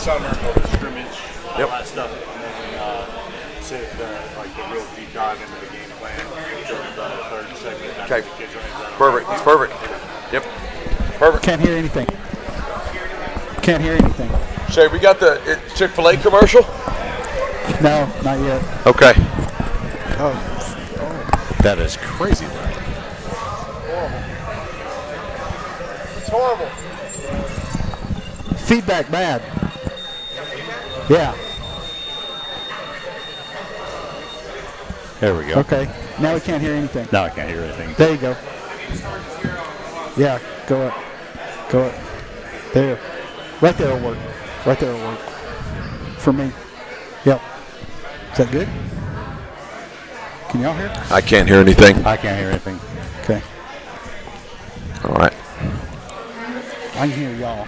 summer, over the scrimmage, all Yep. that stuff, and then sit the real deep dive into the game plan during the third segment. After Okay. the kids are in the Perfect. It's perfect. Yep. Perfect. Can't hear anything. Can't hear anything. Shay, we got the Chick-fil-A commercial? No, not yet. Okay. That is crazy. It's horrible. Feedback bad. Yeah. There we go. Okay. Now we can't hear anything. Now I can't hear anything. There you go. Yeah. Go up. Go up. There. Right there will work. Right there will work. For me. Yep. Is that good? Can y'all hear? I can't hear anything. I can't hear anything. Okay. All right. I can hear y'all.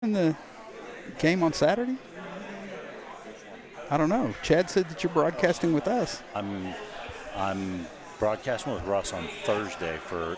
In the game on Saturday? I don't know. Chad said that you're broadcasting with us. I'm broadcasting with Russ on Thursday for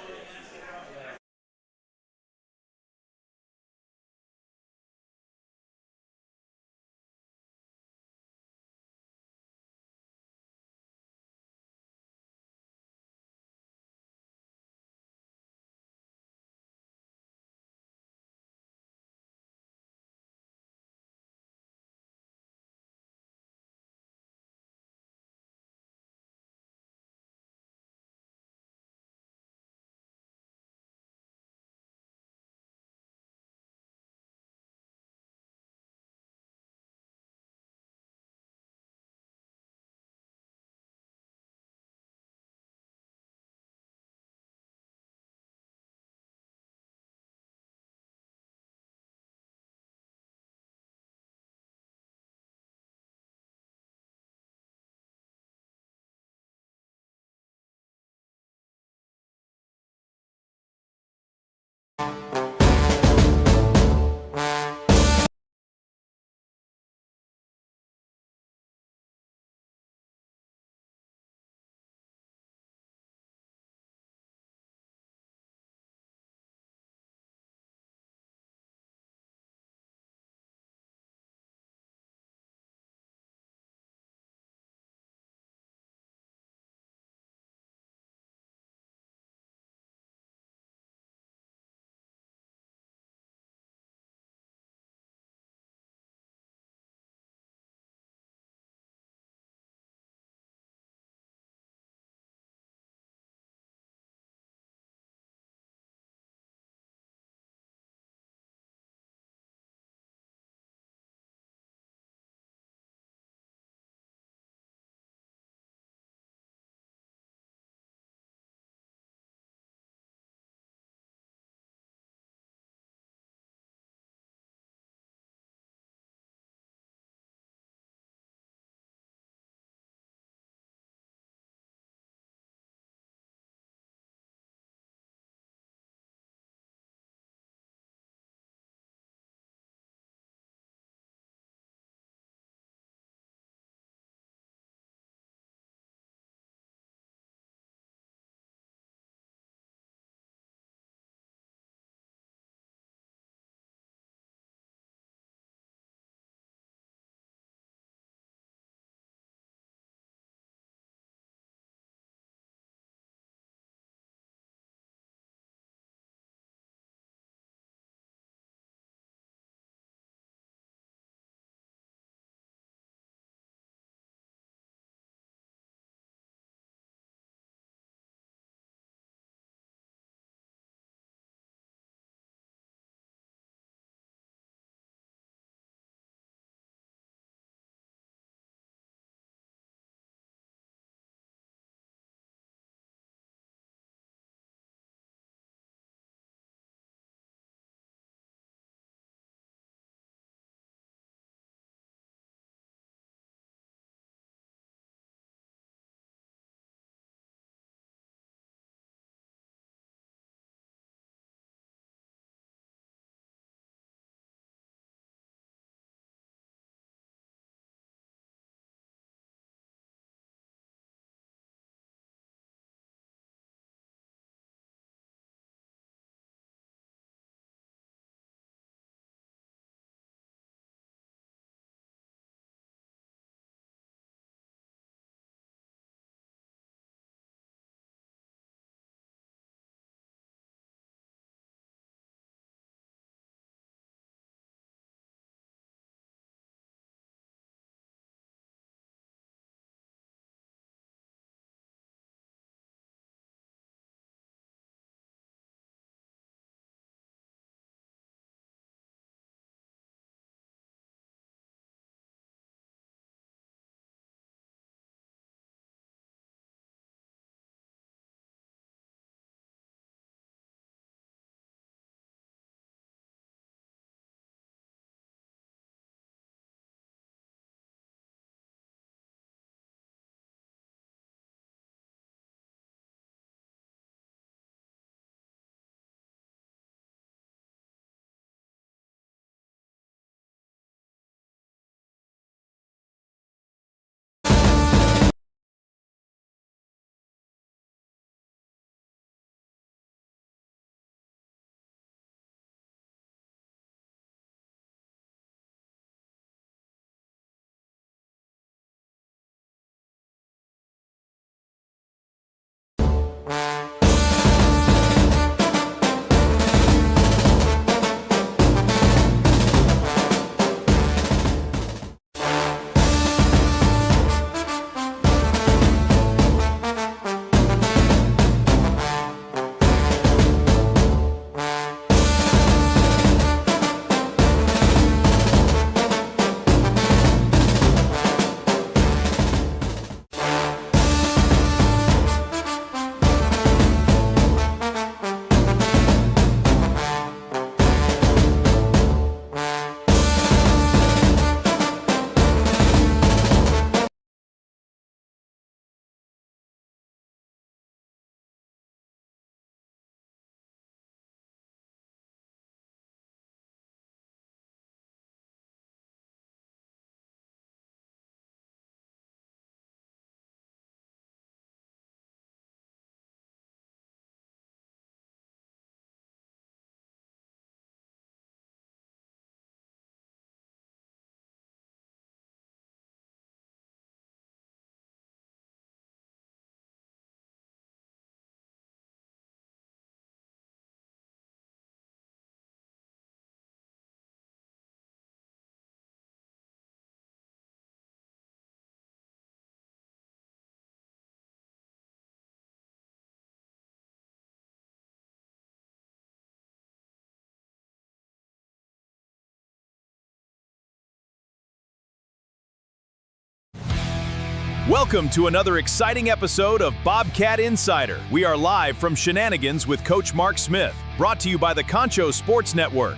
Welcome to another exciting episode of Bobcat Insider. We are live from Shenanigans with Coach Mark Smith, brought to you by the Concho Sports Network.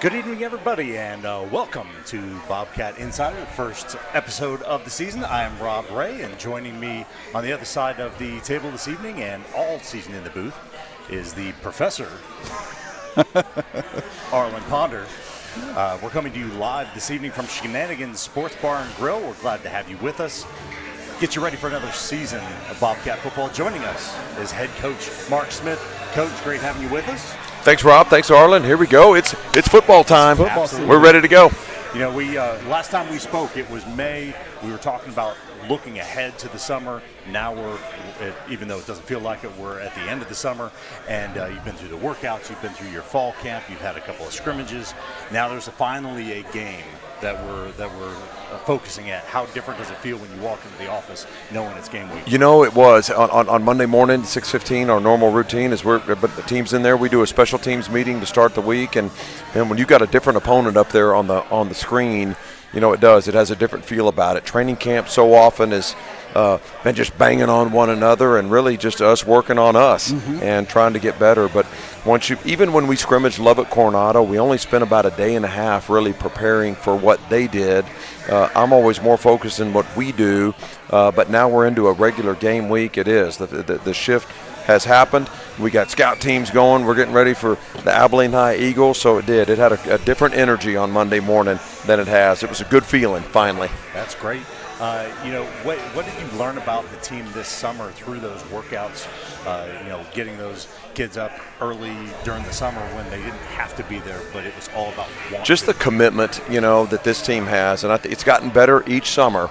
Good evening, everybody, and welcome to Bobcat Insider, first episode of the season. I am Rob Ray, and joining me on the other side of the table this evening and all season in the booth is the professor, Arlen Ponder. We're coming to you live this evening from Shenanigans Sports Bar and Grill. We're glad to have you with us. Get you ready for another season of Bobcat football. Joining us is head coach Mark Smith. Coach, great having you with us. Thanks, Rob. Thanks, Arlen. Here we go. It's football time. We're ready to go. You know, we last time we spoke, it was May. We were talking about looking ahead to the summer. Now even though it doesn't feel like it, we're at the end of the summer. And you've been through the workouts. You've been through your fall camp. You've had a couple of scrimmages. Now there's finally a game that we're focusing at. How different does it feel when you walk into the office knowing it's game week? You know, it was on Monday morning, 6:15. Our normal routine is but the team's in there. We do a special teams meeting to start the week, and when you got a different opponent up there on the screen, you know, it has a different feel about it. Training camp so often is been just banging on one another and really just us working on us and trying to get better. But even when we scrimmaged Lubbock Coronado, we only spent about a day and a half really preparing for what they did. I'm always more focused on what we do, but now we're into a regular game week. It is. The shift has happened. We got scout teams going. We're getting ready for the Abilene High Eagles, so it did. It had a different energy on Monday morning than it has. It was a good feeling, finally. That's great. You know, what did you learn about the team this summer through those workouts? You know, getting those kids up early during the summer when they didn't have to be there, but it was all about wanting. Just the commitment, you know, that this team has, and it's gotten better each summer.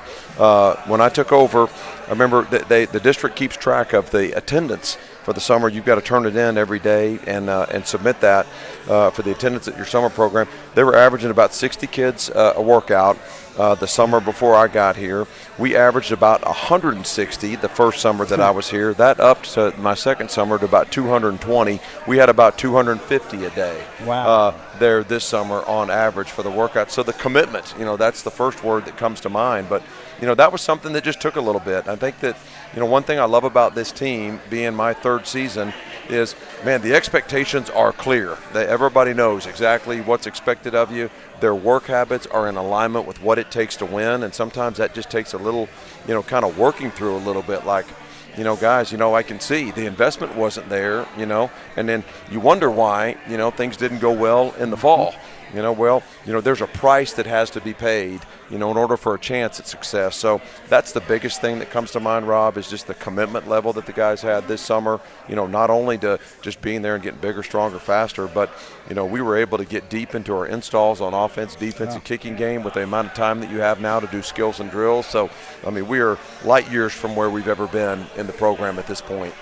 When I took over, I remember that the district keeps track of the attendance for the summer. You've got to turn it in every day and submit that for the attendance at your summer program. They were averaging about 60 kids a workout. The summer before I got here, we averaged about 160 the first summer that I was here. That upped to my second summer to about 220. We had about 250 a day. Wow. There this summer on average for the workout. So the commitment, you know, that's the first word that comes to mind. But, you know, that was something that just took a little bit. I think that, you know, one thing I love about this team being my third season is, man, the expectations are clear. Everybody knows exactly what's expected of you. Their work habits are in alignment with what it takes to win, and sometimes that just takes a little, you know, kind of working through a little bit, like, you know, guys, you know, I can see the investment wasn't there, you know, and then you wonder why, you know, things didn't go well in the fall. You know, well, you know, there's a price that has to be paid, you know, in order for a chance at success. So that's the biggest thing that comes to mind, Rob, is just the commitment level that the guys had this summer, you know, not only to just being there and getting bigger, stronger, faster, but, you know, we were able to get deep into our installs on offense, defense, and kicking game with the amount of time that you have now to do skills and drills. So, I mean, we are light years from where we've ever been in the program at this point.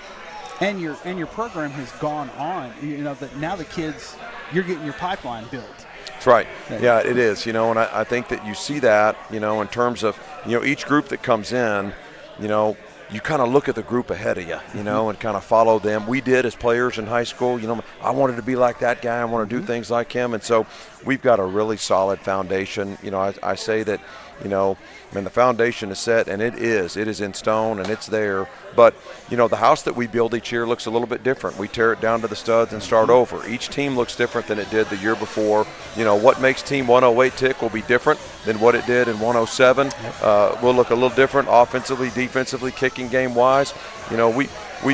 And your program has gone on. You know, that now the kids, you're getting your pipeline built. That's right. Yeah, it is. You know, and I think that you see that, you know, in terms of, you know, each group that comes in, you know, you kind of look at the group ahead of you, you know, and kind of follow them. We did as players in high school. You know, I wanted to be like that guy. I want to do things like him. And so we've got a really solid foundation. You know, I say that, you know, man, the foundation is set, and it is in stone, and it's there. But, you know, the house that we build each year looks a little bit different. We tear it down to the studs and start over. Each team looks different than it did the year before. You know, what makes Team 108 tick will be different than what it did in 107. We'll look a little different offensively, defensively, kicking game-wise. You know, we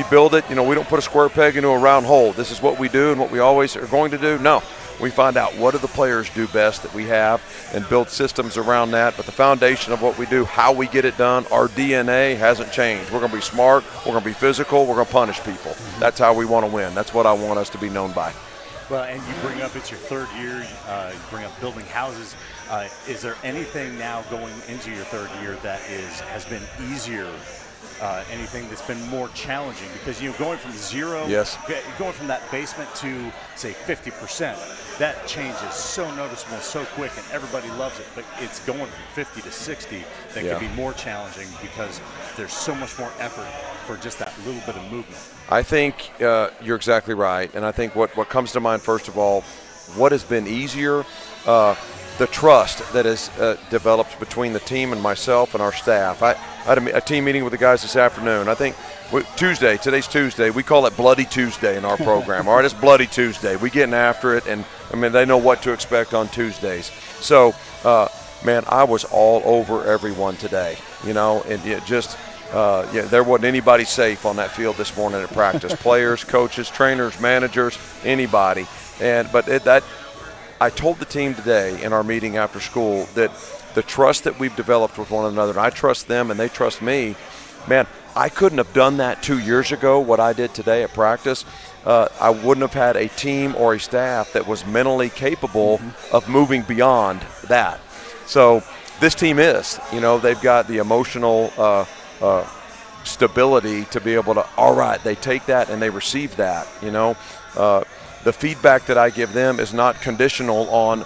build it. You know, we don't put a square peg into a round hole. This is what we do and what we always are going to do. No. We find out what do the players do best that we have and build systems around that. But the foundation of what we do, how we get it done, our DNA hasn't changed. We're going to be smart. We're going to be physical. We're going to punish people. That's how we want to win. That's what I want us to be known by. Well, and you bring up it's your third year. You bring up building houses. Is there anything now going into your third year that has been easier anything that's been more challenging? Because, going from zero, Yes. going from that basement to, say, 50%, that change is so noticeable, so quick, and everybody loves it. But it's going from 50 to 60 that Yeah. can be more challenging because there's so much more effort for just that little bit of movement. I think you're exactly right. And I think what comes to mind, first of all, what has been easier, the trust that has developed between the team and myself and our staff. I had a team meeting with the guys this afternoon. I think today's Tuesday. We call it Bloody Tuesday in our program. All right, it's Bloody Tuesday. We getting after it, and they know what to expect on Tuesdays. So, man, I was all over everyone today, and it just there wasn't anybody safe on that field this morning at practice. Players, coaches, trainers, managers, anybody. But I told the team today in our meeting after school that the trust that we've developed with one another, and I trust them and they trust me, man, I couldn't have done that 2 years ago, what I did today at practice. I wouldn't have had a team or a staff that was mentally capable of moving beyond that. So this team is, they've got the emotional stability to be able to, all right, they take that and they receive that, the feedback that I give them is not conditional on,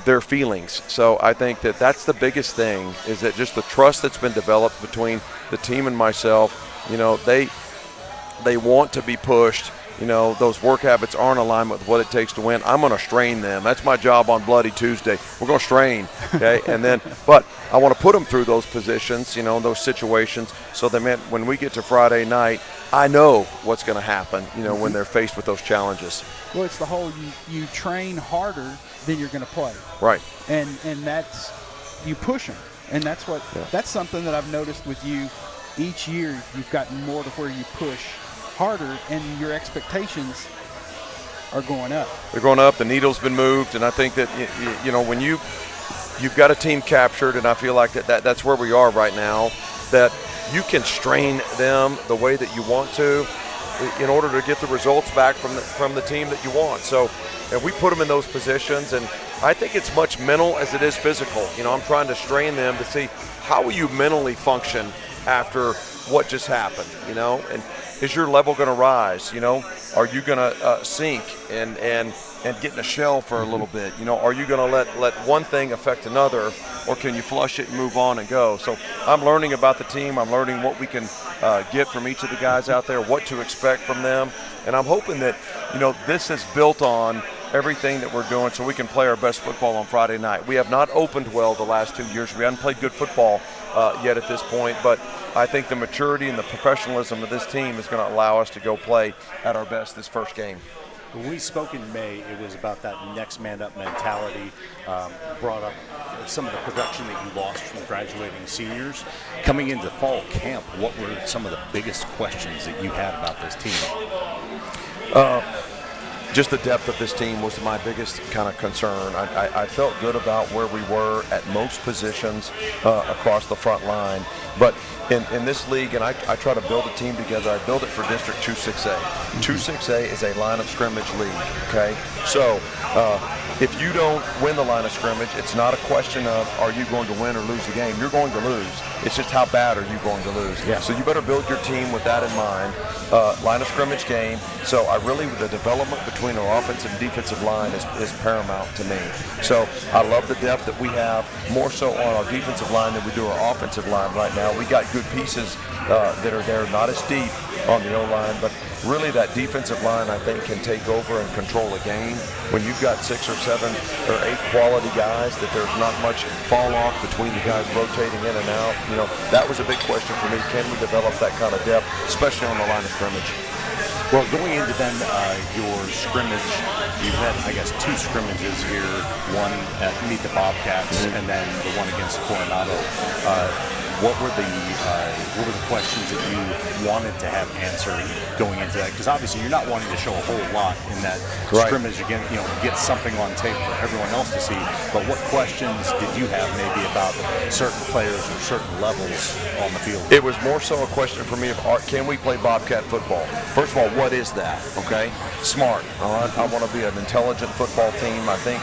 their feelings. So I think that that's the biggest thing, is that just the trust that's been developed between the team and myself. They want to be pushed. Those work habits aren't in alignment with what it takes to win. I'm going to strain them. That's my job on Bloody Tuesday. We're going to strain, okay? But I want to put them through those positions, those situations, so that when we get to Friday night, I know what's going to happen, when they're faced with those challenges. Well, it's the whole you train harder than you're going to play. Right. And that's, you push them. And that's that's something that I've noticed with you each year. You've gotten more to where you push harder and your expectations are going up. They're going up. The needle's been moved. And I think that, when you've got a team captured, and I feel like that's where we are right now, that you can strain them the way that you want to in order to get the results back from the team that you want. So, and we put them in those positions, and I think it's much mental as it is physical. I'm trying to strain them to see how will you mentally function after what just happened, and is your level going to rise? Are you going to sink and get in a shell for a little bit? Are you going to let one thing affect another, or can you flush it and move on and go? So I'm learning about the team. I'm learning what we can get from each of the guys out there, what to expect from them. And I'm hoping that, this is built on everything that we're doing so we can play our best football on Friday night. We have not opened well the last 2 years. We haven't played good football yet at this point, but I think the maturity and the professionalism of this team is going to allow us to go play at our best this first game. When we spoke in May, it was about that next man up mentality, brought up some of the production that you lost from graduating seniors. Coming into fall camp, what were some of the biggest questions that you had about this team? Just the depth of this team was my biggest kind of concern. I felt good about where we were at most positions across the front line. But in this league, and I try to build a team together, I build it for District 2-6A. 2-6A is a line of scrimmage league, okay? So if you don't win the line of scrimmage, it's not a question of are you going to win or lose the game. You're going to lose. It's just how bad are you going to lose. Yeah. So you better build your team with that in mind. Line of scrimmage game. So the development between our offensive and defensive line is paramount to me. So I love the depth that we have, more so on our defensive line than we do our offensive line right now. We got good pieces that are there, not as deep on the O-line, but really that defensive line, I think, can take over and control a game. When you've got 6 or 7 or 8 quality guys, that there's not much fall off between the guys rotating in and out. That was a big question for me. Can we develop that kind of depth, especially on the line of scrimmage? Well, going into then your scrimmage, you've had, I guess, 2 scrimmages here, one at Meet the Bobcats and then the one against Coronado. What were the questions that you wanted to have answered going into that? Because obviously you're not wanting to show a whole lot in that scrimmage again, get something on tape for everyone else to see. But what questions did you have maybe about certain players or certain levels on the field? It was more so a question for me of can we play Bobcat football? First of all, what is that? Okay, smart. All right, I want to be an intelligent football team. I think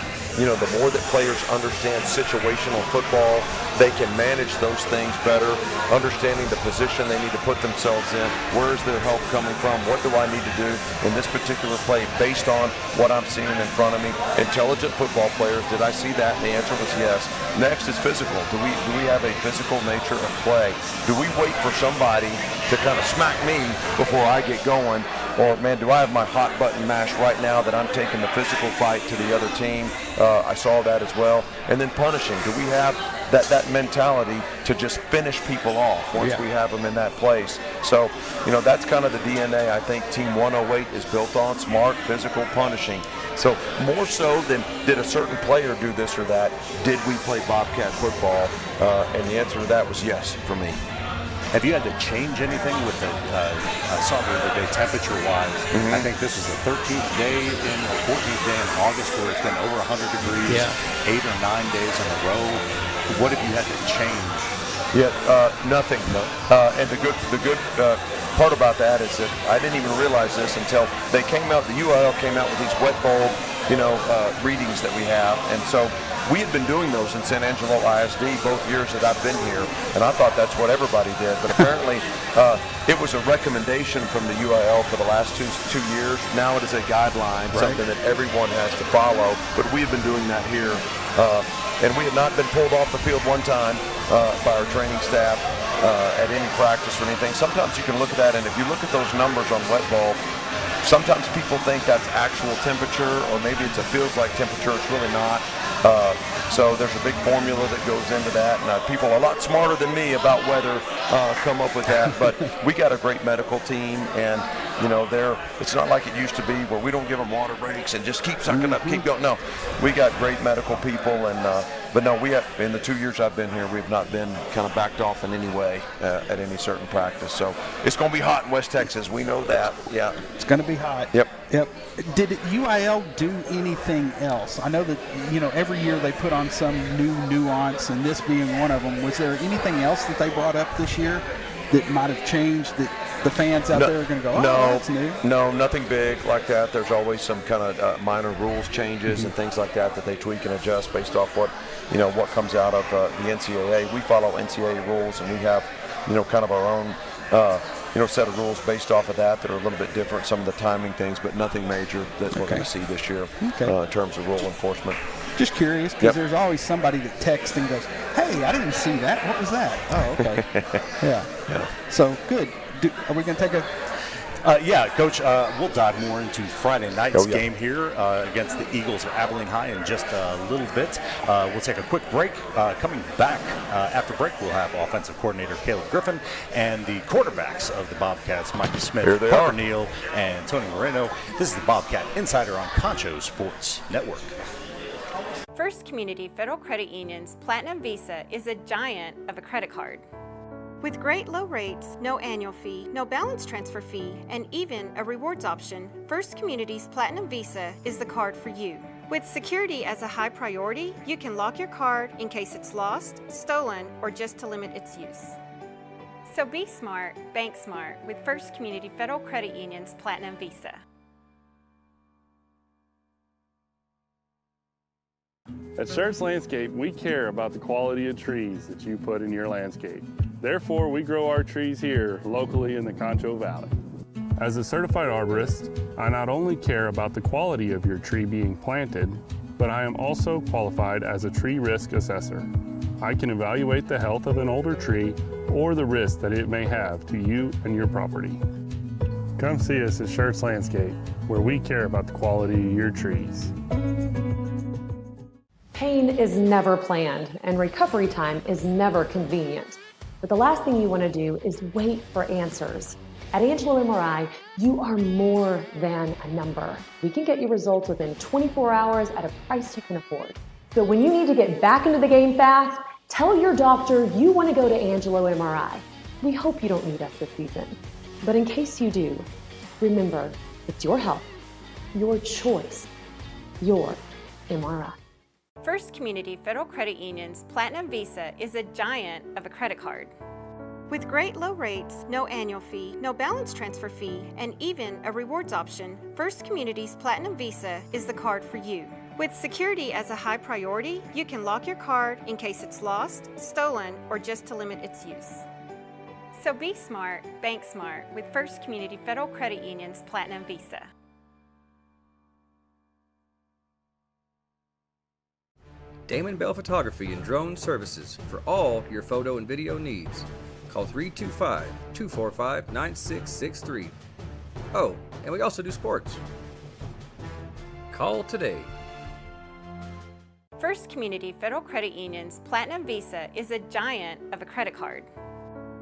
the more that players understand situational football, they can manage those things better, understanding the position they need to put themselves in, where is their help coming from, what do I need to do in this particular play based on what I'm seeing in front of me. Intelligent football players, did I see that? And the answer was yes. Next is physical. Do we have a physical nature of play? Do we wait for somebody to kind of smack me before I get going? Or, man, do I have my hot button mash right now that I'm taking the physical fight to the other team? I saw that as well. And then punishing. Do we have that mentality to just finish people off once we have them in that place? So, that's kind of the DNA I think Team 108 is built on: smart, physical, punishing. So more so than did a certain player do this or that, did we play Bobcat football? And the answer to that was yes for me. Have you had to change anything with the, I saw the other day, temperature-wise, I think this is the 13th day or 14th day in August where it's been over 100 degrees, 8 or 9 days in a row. What have you had to change? Yeah, nothing. And the good part about that is that I didn't even realize this until they came out, the UIL came out with these wet bulb, readings that we have. And so we had been doing those in San Angelo ISD both years that I've been here, and I thought that's what everybody did. But apparently it was a recommendation from the UIL for the last two years. Now it is a guideline, something that everyone has to follow. But we have been doing that here. And we have not been pulled off the field one time by our training staff at any practice or anything. Sometimes you can look at that, and if you look at those numbers on wet bulb, sometimes people think that's actual temperature, or maybe it's a feels like temperature. It's really not. So there's a big formula that goes into that, and people a lot smarter than me about weather come up with that. But we got a great medical team, and it's not like it used to be where we don't give them water breaks and just keep sucking up, keep going. No, we got great medical people, and but no, we have, in the 2 years I've been here, we've not been kind of backed off in any way at any certain practice. So it's going to be hot in West Texas. We know that. Yeah, it's going to be hot. Yep. Did UIL do anything else? I know that every year they put on some new nuance, and this being one of them. Was there anything else that they brought up this year that might have changed that the fans out there are going to go, that's new? No, nothing big like that. There's always some kind of minor rules changes and things like that they tweak and adjust based off what comes out of the NCAA. We follow NCAA rules, and we have kind of our own set of rules based off of that are a little bit different, some of the timing things, but nothing major that we're going to see this year in terms of rule enforcement. Just curious, because there's always somebody that texts and goes, hey, I didn't see that. What was that? Oh, okay. Yeah. So, good. Are we going to take a... Coach, we'll dive more into Friday night's game here against the Eagles of Abilene High in just a little bit. We'll take a quick break. Coming back after break, we'll have offensive coordinator Caleb Griffin and the quarterbacks of the Bobcats, Micah Smith, Parker Neal, and Tony Moreno. This is the Bobcat Insider on Concho Sports Network. First Community Federal Credit Union's Platinum Visa is a giant of a credit card. With great low rates, no annual fee, no balance transfer fee, and even a rewards option, First Community's Platinum Visa is the card for you. With security as a high priority, you can lock your card in case it's lost, stolen, or just to limit its use. So be smart, bank smart with First Community Federal Credit Union's Platinum Visa. At Schertz Landscape, we care about the quality of trees that you put in your landscape. Therefore, we grow our trees here locally in the Concho Valley. As a certified arborist, I not only care about the quality of your tree being planted, but I am also qualified as a tree risk assessor. I can evaluate the health of an older tree or the risk that it may have to you and your property. Come see us at Schertz Landscape, where we care about the quality of your trees. Pain is never planned, and recovery time is never convenient. But the last thing you want to do is wait for answers. At Angelo MRI, you are more than a number. We can get you results within 24 hours at a price you can afford. So when you need to get back into the game fast, tell your doctor you want to go to Angelo MRI. We hope you don't need us this season. But in case you do, remember, it's your health, your choice, your MRI. First Community Federal Credit Union's Platinum Visa is a giant of a credit card. With great low rates, no annual fee, no balance transfer fee, and even a rewards option, First Community's Platinum Visa is the card for you. With security as a high priority, you can lock your card in case it's lost, stolen, or just to limit its use. So be smart, bank smart with First Community Federal Credit Union's Platinum Visa. Damon Bell Photography and Drone Services for all your photo and video needs. Call 325-245-9663. Oh, and we also do sports. Call today. First Community Federal Credit Union's Platinum Visa is a giant of a credit card.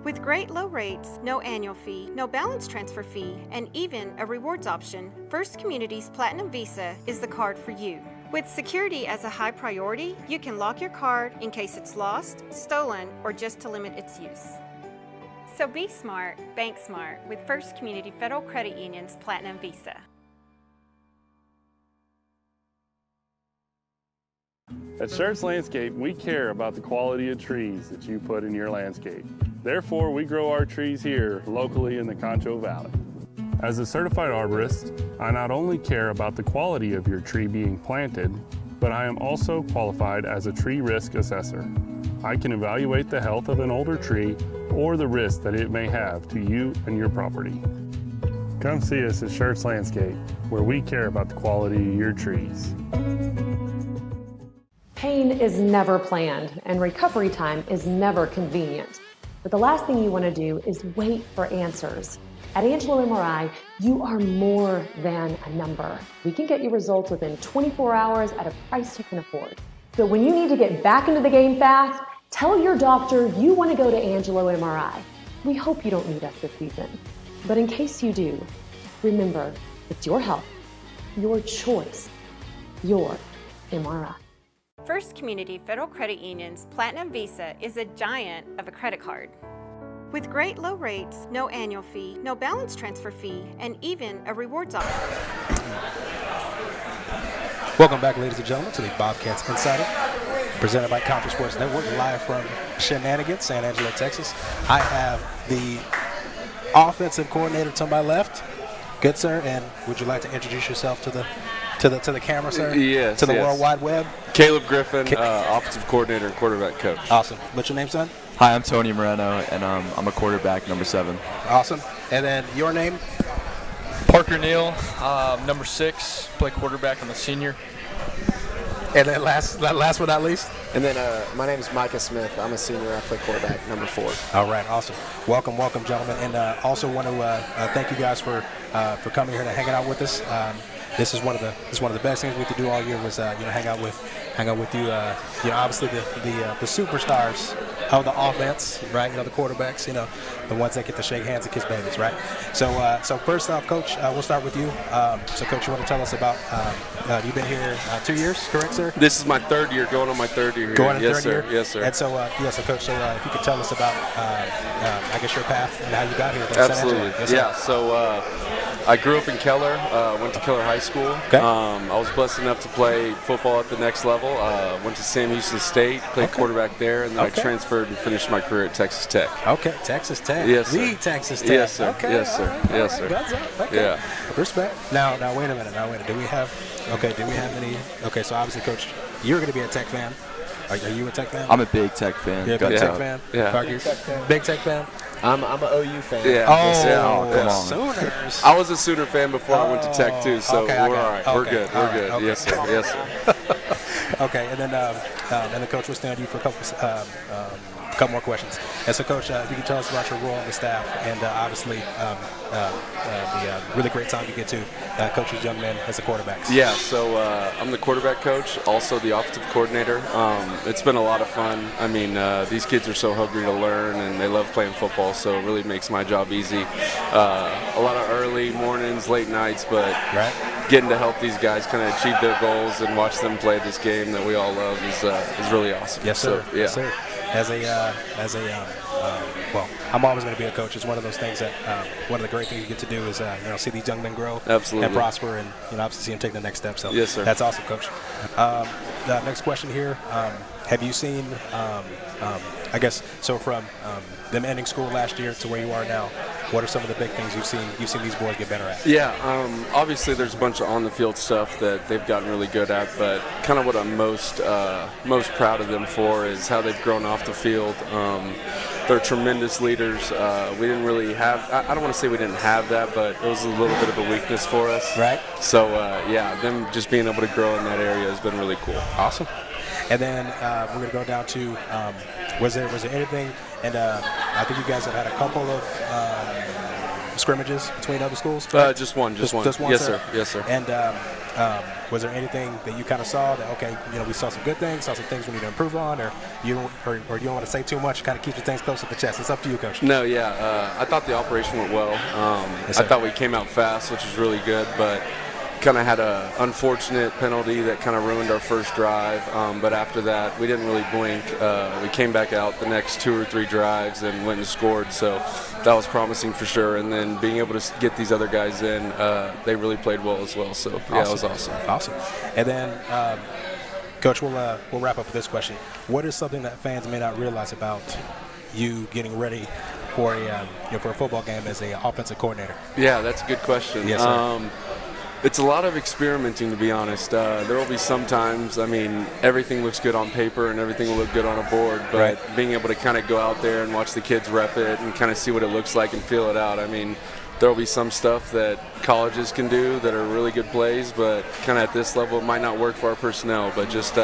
With great low rates, no annual fee, no balance transfer fee, and even a rewards option, First Community's Platinum Visa is the card for you. With security as a high priority, you can lock your card in case it's lost, stolen, or just to limit its use. So be smart, bank smart with First Community Federal Credit Union's Platinum Visa. At Schertz Landscape, we care about the quality of trees that you put in your landscape. Therefore, we grow our trees here locally in the Concho Valley. As a certified arborist, I not only care about the quality of your tree being planted, but I am also qualified as a tree risk assessor. I can evaluate the health of an older tree or the risk that it may have to you and your property. Come see us at Schertz Landscape, where we care about the quality of your trees. Pain is never planned, and recovery time is never convenient. But the last thing you want to do is wait for answers. At Angelo MRI, you are more than a number. We can get you results within 24 hours at a price you can afford. So when you need to get back into the game fast, tell your doctor you want to go to Angelo MRI. We hope you don't need us this season. But in case you do, remember, it's your health, your choice, your MRI. First Community Federal Credit Union's Platinum Visa is a giant of a credit card. With great low rates, no annual fee, no balance transfer fee, and even a rewards option. Welcome back, ladies and gentlemen, to the Bobcats Insider, presented by Concho Sports Network, live from Shenanigans, San Angelo, Texas. I have the offensive coordinator to my left. Good, sir, and would you like to introduce yourself to the camera, sir? Yes. To the World Wide Web? Caleb Griffin, offensive coordinator and quarterback coach. Awesome. What's your name, son? Hi, I'm Tony Moreno, and I'm a quarterback, number 7. Awesome. And then your name? Parker Neal, number 6, play quarterback. I'm a senior. And then last but not least? And then my name is Micah Smith. I'm a senior. I play quarterback, number 4. All right, awesome. Welcome, gentlemen. And also want to thank you guys for coming here and hanging out with us. This is one of the best things we could do all year was hang out with you. Obviously the superstars of the offense, right? The quarterbacks, the ones that get to shake hands and kiss babies, right? So first off, Coach, we'll start with you. So Coach, you want to tell us about you've been here 2 years, correct, sir? This is my 3rd year, going on my 3rd year here. Going on yes, third year? Yes, sir. And so Coach, if you could tell us about I guess your path and how you got here. Absolutely. Yes, so I grew up in Keller, went to Keller High School. Okay. I was blessed enough to play football at the next level. Went to Sam Houston State, played quarterback there, and then I transferred and finished my career at Texas Tech. Okay, Texas Tech. Yes, the sir. Texas Tech. Yes, sir. Okay. Yes, sir. Right. Yes, sir. Guns up. Okay. Yeah. Respect. Now wait a minute. Do we have any? Okay, so obviously, Coach, you're going to be a Tech fan. Are you a Tech fan? I'm a big Tech fan. You're a big Tech fan? Yeah. Big Tech fan? I'm an OU fan. Yeah. Come on. Sooners. I was a Sooner fan before I went to Tech too, so okay, we're all right. Okay. We're good. All We're right. good. Okay. Yes, sir. Yes, sir. Okay, and then Coach, we'll stay on you for a couple more questions. And so, Coach, if you can tell us about your role on the staff and obviously the really great time you get to coach these young men as the quarterbacks. Yeah, so I'm the quarterback coach, also the offensive coordinator. It's been a lot of fun. I mean, these kids are so hungry to learn, and they love playing football, so it really makes my job easy. A lot of early mornings, late nights, but getting to help these guys kind of achieve their goals and watch them play this game that we all love is really awesome. Yes, sir. So, yeah. Yes, sir. Well, I'm always going to be a coach. It's one of those things that one of the great things you get to do is see these young men grow Absolutely. and prosper, and obviously see them take the next step. So yes, sir. That's awesome, Coach. The next question here: have you seen? I guess so. From them ending school last year to where you are now, what are some of the big things you've seen these boys get better at? Yeah, obviously there's a bunch of on-the-field stuff that they've gotten really good at, but kind of what I'm most proud of them for is how they've grown off the field. They're tremendous leaders. We didn't really have, I don't want to say we didn't have that, but it was a little bit of a weakness for us. Right. So, yeah, them just being able to grow in that area has been really cool. Awesome. And then we're going to go down to, was there anything, and I think you guys have had a couple of scrimmages between other schools? Just one. Just one, Yes, sir. sir. Yes, sir. And was there anything that you kind of saw that, okay, we saw some good things, saw some things we need to improve on, or you don't want to say too much, kind of keep the things close to the chest? It's up to you, Coach. No, yeah. I thought the operation went well. Yes, I thought we came out fast, which was really good, but kind of had a unfortunate penalty that kind of ruined our first drive. But after that, we didn't really blink. We came back out the next 2 or 3 drives and went and scored. So that was promising for sure. And then being able to get these other guys in, they really played well as well. So yeah, it was awesome. Awesome. And then, Coach, we'll wrap up with this question. What is something that fans may not realize about you getting ready for a football game as an offensive coordinator? Yeah, that's a good question. Yes, sir. It's a lot of experimenting, to be honest. There will be some times, everything looks good on paper and everything will look good on a board, but right. being able to kind of go out there and watch the kids rep it and kind of see what it looks like and feel it out. There will be some stuff that colleges can do that are really good plays, but kind of at this level it might not work for our personnel. But just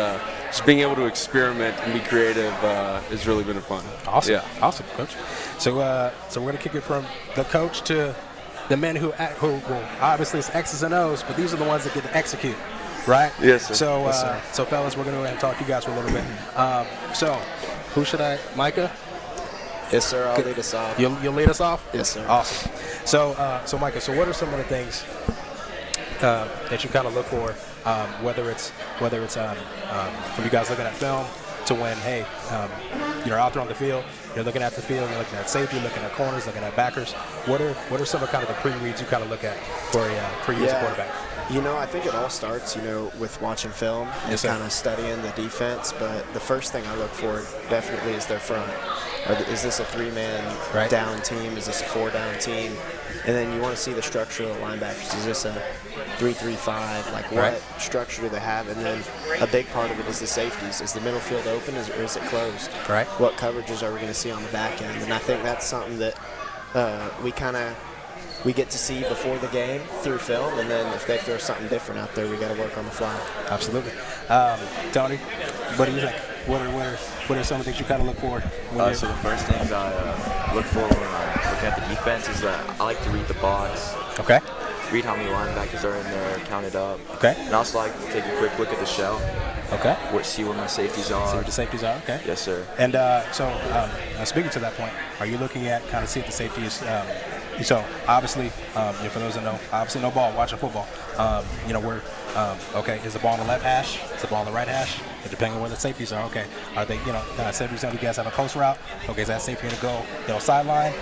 being able to experiment and be creative has really been fun. Awesome. Yeah. Awesome, Coach. So we're going to kick it from the coach to the men who well, obviously it's X's and O's, but these are the ones that get to execute, right? Yes, sir. So, Yes, sir. so fellas, we're going to go ahead and talk to you guys for a little bit. So, who should Micah? Yes, sir. I'll lead us off. You'll lead us off? Yes, sir. Awesome. So, Micah, so what are some of the things that you kind of look for, whether it's from you guys looking at film to when, hey, you're out there on the field, you're looking at the field, you're looking at safety, looking at corners, looking at backers. What are some of kind of the pre-reads you kind of look at for you as a quarterback? I think it all starts, with watching film and Yes, sir. kind of studying the defense. But the first thing I look for definitely is their front. Is this a 3-man right. down team? Is this a 4-down team? And then you want to see the structure of the linebackers. Is this a 3-3-5? Like, what right. structure do they have? And then a big part of it is the safeties. Is the middle field open or is it closed? Right. What coverages are we going to see on the back end? And I think that's something that we get to see before the game through film, and then if they throw something different out there, we got to work on the fly. Absolutely. Tony, what do you think? What are some of the things you kind of look for? So the first things I look for when I'm looking at the defense is that I like to read the box. Okay. Read how many linebackers are in there, count it up. Okay. And I also like to take a quick look at the shell. Okay. See where my safeties are. See what the safeties are. Okay. Yes, sir. And so speaking to that point, are you looking at kind of see if the safety is so obviously, for those that know, obviously no ball, watching football. We're is the ball on the left hash? Is the ball on the right hash? Depending on where the safeties are. Okay. Are they, 70% of you guys have a post route? Okay, is that safety going to go, sideline?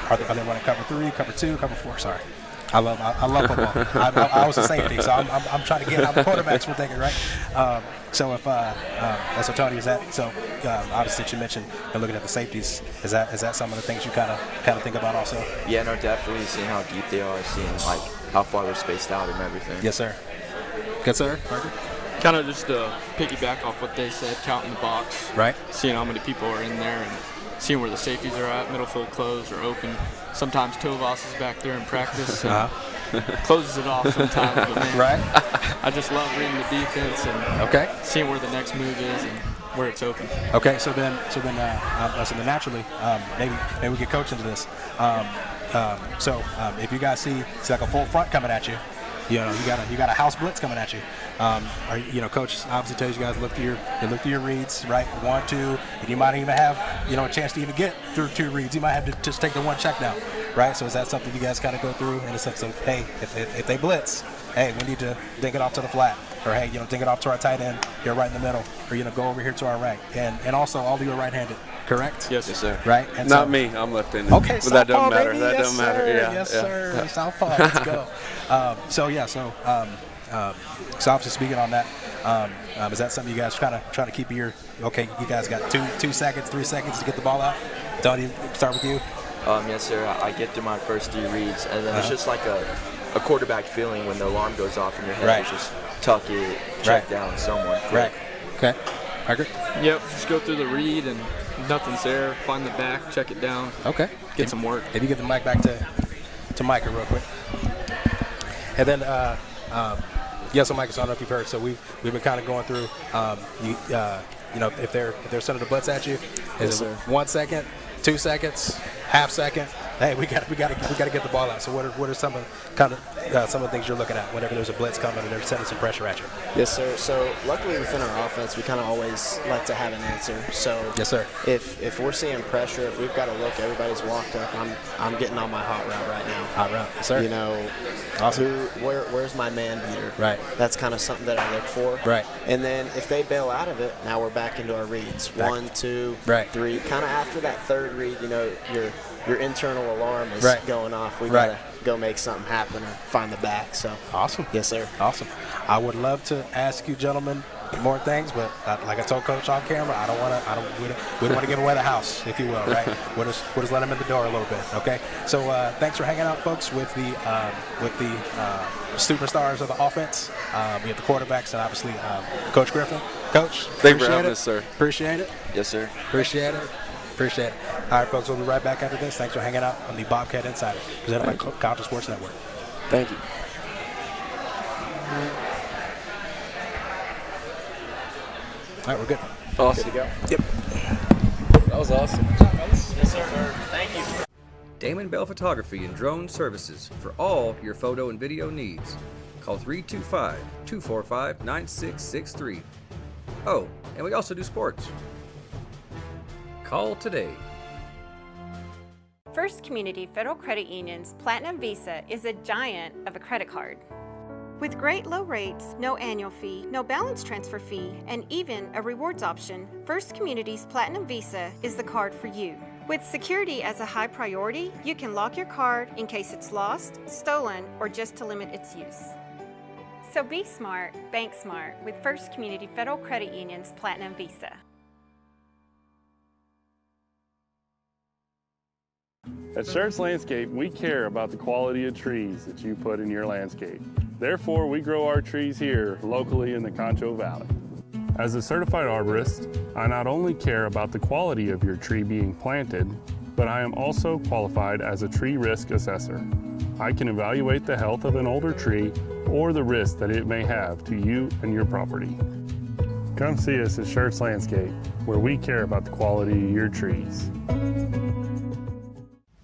Are they running cover 3, cover 2, cover 4? Sorry. I love football. I was a safety, so I'm trying to get how the quarterbacks were thinking, right? So Tony, is that so? Obviously, you mentioned looking at the safeties. Is that some of the things you kind of think about also? Yeah, no, definitely seeing how deep they are, seeing like how far they're spaced out and everything. Yes, sir. Good, sir. Parker? Kind of just to piggyback off what they said, counting the box. Right. Seeing how many people are in there and seeing where the safeties are at, middle field closed or open. Sometimes Tovas is back there in practice and closes it off sometimes. But man, right. I just love reading the defense and seeing where the next move is and where it's open. Okay, so then naturally, maybe we get coached into this. If you guys see it's like a full front coming at you, you got a house blitz coming at you. Coach obviously tells you guys look through your reads, right? 1, 2, and you might even have a chance to even get through 2 reads. You might have to just take the 1 check down, right? So is that something you guys kind of go through in the sense of, hey, if they blitz, hey, we need to dink it off to the flat, or hey, dink it off to our tight end, you're right in the middle, or go over here to our right. And also, all of you are right-handed, correct? Yes, sir. Right? And Not me. I'm left-handed. Okay, but that southpaw, doesn't matter. baby. That Yes, doesn't matter. sir. Yeah. Yes, yeah. sir. Southpaw. Let's go. So obviously speaking on that, is that something you guys trying to keep you guys got 2 seconds, 3 seconds to get the ball out? Tony, start with you. Yes, sir. I get through my first 3 reads, and then it's just like a quarterback feeling when the alarm goes off in your head. Right. You just tuck it, check down someone. Right. Okay. Margaret? Yep, just go through the read and nothing's there. Find the back, check it down. Okay. Get some work. If you get the mic back to Micah real quick. And then, so Micah, so I don't know if you've heard. So we've been kind of going through, if they're sending the blitz at you, is it 1 second, 2 seconds, half second? Hey, we got to get the ball out. So what are some of the things you're looking at whenever there's a blitz coming and they're sending some pressure at you? Yes, sir. So luckily within our offense, we kind of always like to have an answer. So yes, sir. If we're seeing pressure, if we've got a look, everybody's walked up. I'm getting on my hot route right now. Hot route, yes, sir. Awesome. Where's my man beater? Right. That's kind of something that I look for. Right. And then if they bail out of it, now we're back into our reads. 1, 2, 3. Kind of after that third read, your internal alarm is going off. We gotta go make something happen or find the back. So awesome. Yes, sir. Awesome. I would love to ask you gentlemen more things, but like I told Coach off camera, we don't want to give away the house, if you will, right? we'll just let them in the door a little bit, okay? So thanks for hanging out, folks, with the superstars of the offense. We have the quarterbacks and obviously Coach Griffin. Coach, thanks for having us, sir. Appreciate it. Yes, sir. Appreciate it. All right, folks, we'll be right back after this. Thanks for hanging out on the Bobcat Insider, presented by Concho Sports Network. Thank you. All right, we're good. Awesome. Good to go. Yep. That was awesome. Yes, sir. Thank you. Damon Bell Photography and Drone Services for all your photo and video needs. Call 325-245-9663. Oh, and we also do sports. Call today. First Community Federal Credit Union's Platinum Visa is a giant of a credit card. With great low rates, no annual fee, no balance transfer fee, and even a rewards option, First Community's Platinum Visa is the card for you. With security as a high priority, you can lock your card in case it's lost, stolen, or just to limit its use. So be smart, bank smart with First Community Federal Credit Union's Platinum Visa. At Schertz Landscape, we care about the quality of trees that you put in your landscape. Therefore, we grow our trees here locally in the Concho Valley. As a certified arborist, I not only care about the quality of your tree being planted, but I am also qualified as a tree risk assessor. I can evaluate the health of an older tree or the risk that it may have to you and your property. Come see us at Schertz Landscape, where we care about the quality of your trees.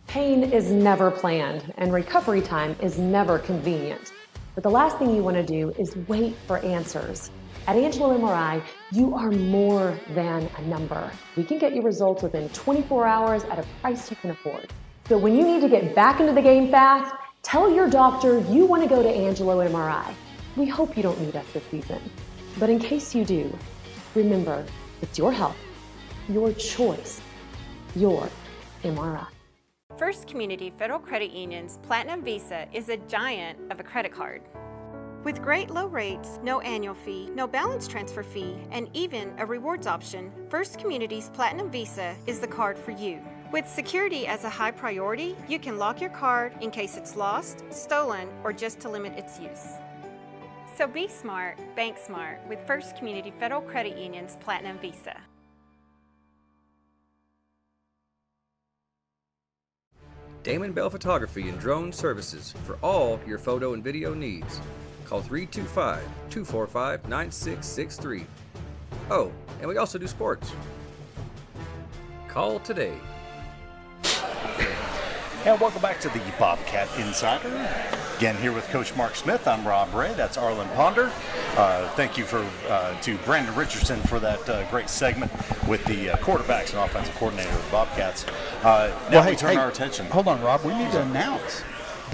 Pain is never planned and recovery time is never convenient. But the last thing you want to do is wait for answers. At Angelo MRI, you are more than a number. We can get you results within 24 hours at a price you can afford. So when you need to get back into the game fast, tell your doctor you want to go to Angelo MRI. We hope you don't need us this season. But in case you do, remember, it's your health, your choice, your MRI. First Community Federal Credit Union's Platinum Visa is a giant of a credit card. With great low rates, no annual fee, no balance transfer fee, and even a rewards option, First Community's Platinum Visa is the card for you. With security as a high priority, you can lock your card in case it's lost, stolen, or just to limit its use. So be smart, bank smart with First Community Federal Credit Union's Platinum Visa. Damon Bell Photography and Drone Services for all your photo and video needs. Call 325-245-9663. Oh, and we also do sports. Call today. And welcome back to the Bobcat Insider. Again, here with Coach Mark Smith. I'm Rob Ray. That's Arlen Ponder. Thank you to Brandon Richardson for that great segment with the quarterbacks and offensive coordinator of the Bobcats. Now we turn our attention. Hold on, Rob. We need to announce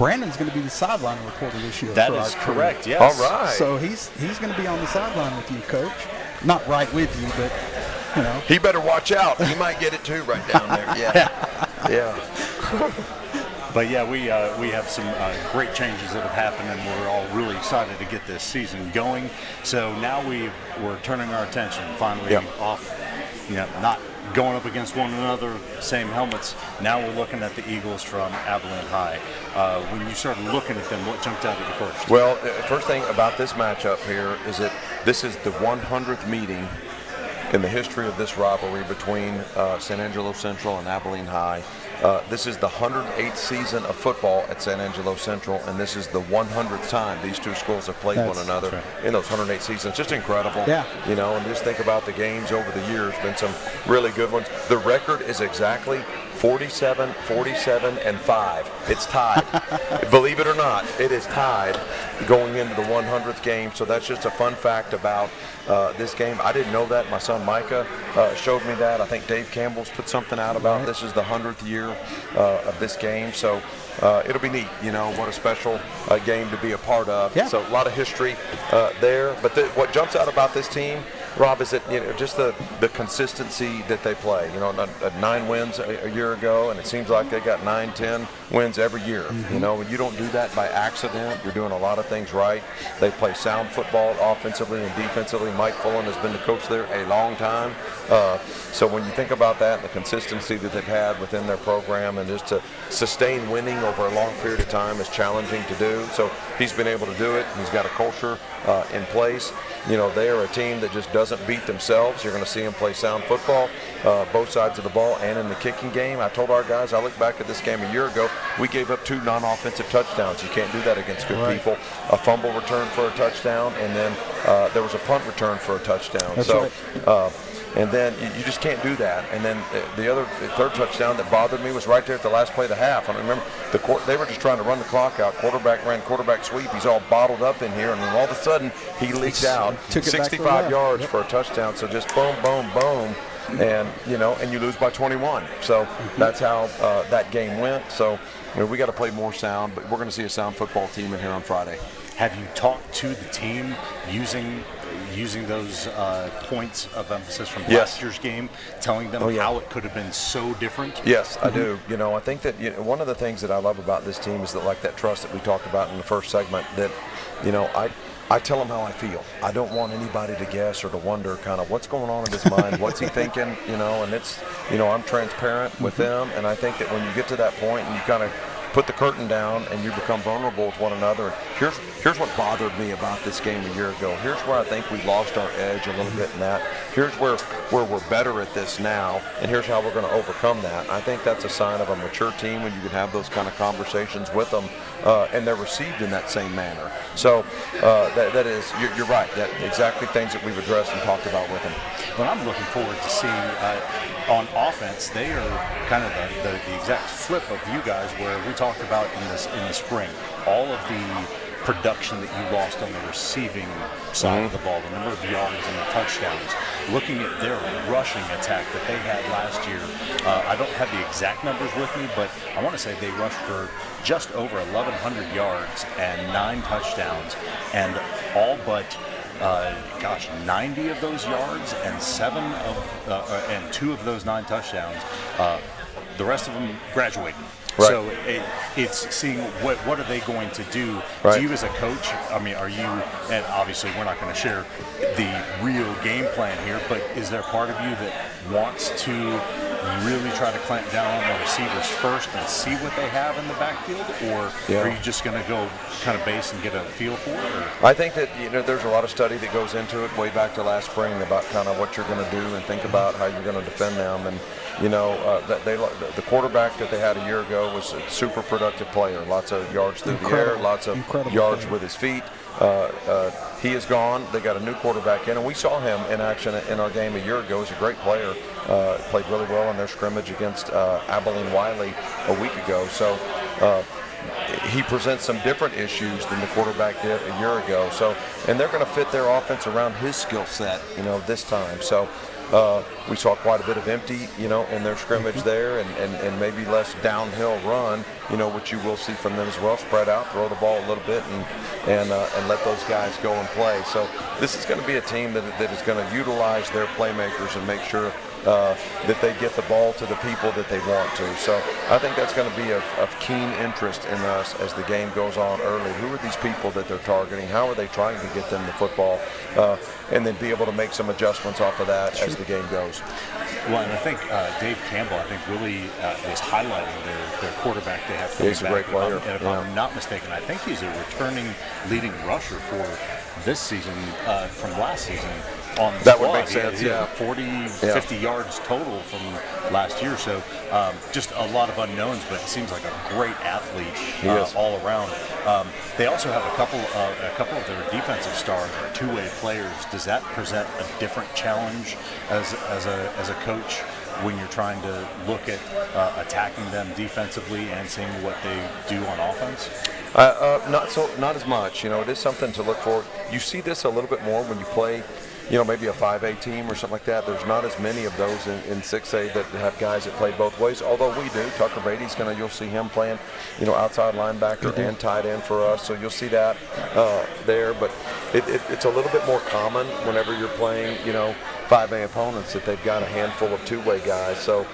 Brandon's going to be the sideline reporter this year. That is correct, yes. All right. So he's going to be on the sideline with you, Coach. Not right with you, but, you know. He better watch out. He might get it too right down there. Yeah. Yeah. But yeah, we have some great changes that have happened, and we're all really excited to get this season going. So now we're turning our attention finally off, not going up against one another, same helmets. Now we're looking at the Eagles from Abilene High. When you started looking at them, what jumped out at you first? Well, the first thing about this matchup here is that this is the 100th meeting in the history of this rivalry between San Angelo Central and Abilene High. This is the 108th season of football at San Angelo Central, and this is the 100th time these two schools have played one another in those 108 seasons. Just incredible. Yeah. And just think about the games over the years. Been some really good ones. The record is exactly 47, 47, and 5. It's tied. Believe it or not, it is tied going into the 100th game. So that's just a fun fact about this game. I didn't know that. My son Micah showed me that. I think Dave Campbell's put something out about this is the 100th year of this game. So it'll be neat. What a special game to be a part of. Yeah. So a lot of history there. But what jumps out about this team, Rob, is that just the consistency that they play. 9 wins a year ago, and it seems like they got 9, 10 wins every year. When you don't do that by accident, you're doing a lot of things right. They play sound football offensively and defensively. Mike Fullen has been the coach there a long time. So when you think about that and the consistency that they've had within their program, and just to sustain winning over a long period of time is challenging to do. So he's been able to do it. He's got a culture in place. They are a team that just doesn't beat themselves. You're going to see them play sound football, both sides of the ball, and in the kicking game. I told our guys, I look back at this game a year ago, we gave up 2 non-offensive touchdowns. You can't do that against good people. A fumble return for a touchdown, and then there was a punt return for a touchdown. That's right. And then you just can't do that. And then the third touchdown that bothered me was right there at the last play of the half. I remember they were just trying to run the clock out. Quarterback ran quarterback sweep. He's all bottled up in here, and then all of a sudden he leaked out 65 yards for a touchdown. So just boom, boom, boom, and and you lose by 21. So that's how that game went. So we got to play more sound, but we're going to see a sound football team in here on Friday. Have you talked to the team using those points of emphasis from last year's game, telling them how it could have been so different? Yes, I do. I think that one of the things that I love about this team is that, like that trust that we talked about in the first segment, that I tell them how I feel. I don't want anybody to guess or to wonder kind of what's going on in his mind, what's he thinking, and it's, I'm transparent with them, and I think that when you get to that point and you kind of put the curtain down and you become vulnerable with one another. Here's what bothered me about this game a year ago. Here's where I think we lost our edge a little bit in that. Here's where we're better at this now, and here's how we're going to overcome that. I think that's a sign of a mature team when you can have those kind of conversations with them, and they're received in that same manner. So that is, you're right, that exactly things that we've addressed and talked about with them. But I'm looking forward to seeing on offense, they are kind of the exact flip of you guys, where we talked about in the spring, all of the production that you lost on the receiving side of the ball, the number of yards and the touchdowns. Looking at their rushing attack that they had last year, I don't have the exact numbers with me, but I want to say they rushed for just over 1,100 yards and 9 touchdowns, and all but 90 of those yards and 2 of those 9 touchdowns, the rest of them graduated. Right. So it's seeing what are they going to do. Right. Do you as a coach, are you, and obviously we're not going to share the real game plan here, but is there part of you that wants to really try to clamp down on the receivers first and see what they have in the backfield, or are you just going to go kind of base and get a feel for it? Or? I think that there's a lot of study that goes into it way back to last spring about kind of what you're going to do and think about how you're going to defend them. And the quarterback that they had a year ago was a super productive player. Lots of yards through the air, lots of yards with his feet. He is gone. They got a new quarterback in, and we saw him in action in our game a year ago. He's a great player. Played really well in their scrimmage against Abilene Wiley a week ago. So he presents some different issues than the quarterback did a year ago. So, and they're going to fit their offense around his skill set, this time. So we saw quite a bit of empty, in their scrimmage there, and maybe less downhill run, which you will see from them as well. Spread out, throw the ball a little bit, and let those guys go and play. So this is going to be a team that is going to utilize their playmakers and make sure that they get the ball to the people that they want to. So I think that's going to be of keen interest in us as the game goes on early. Who are these people that they're targeting? How are they trying to get them the football? And then be able to make some adjustments off of that as the game goes. Well, and I think Dave Campbell, really was highlighting their quarterback they have coming He's a great back. player. If I'm not mistaken, I think he's a returning leading rusher for this season from last season. On the that squad. would make sense, yeah. 50 yards total from last year. So just a lot of unknowns, but it seems like a great athlete all around. They also have a couple of their defensive stars are two-way players. Does that present a different challenge as a coach when you're trying to look at attacking them defensively and seeing what they do on offense? Not as much. It is something to look for. You see this a little bit more when you play, maybe a 5A team or something like that. There's not as many of those in 6A that have guys that play both ways, although we do. Tucker Beatty's you'll see him playing, outside linebacker and tight end for us, so you'll see that there. But it's a little bit more common whenever you're playing, 5A opponents that they've got a handful of two-way guys. So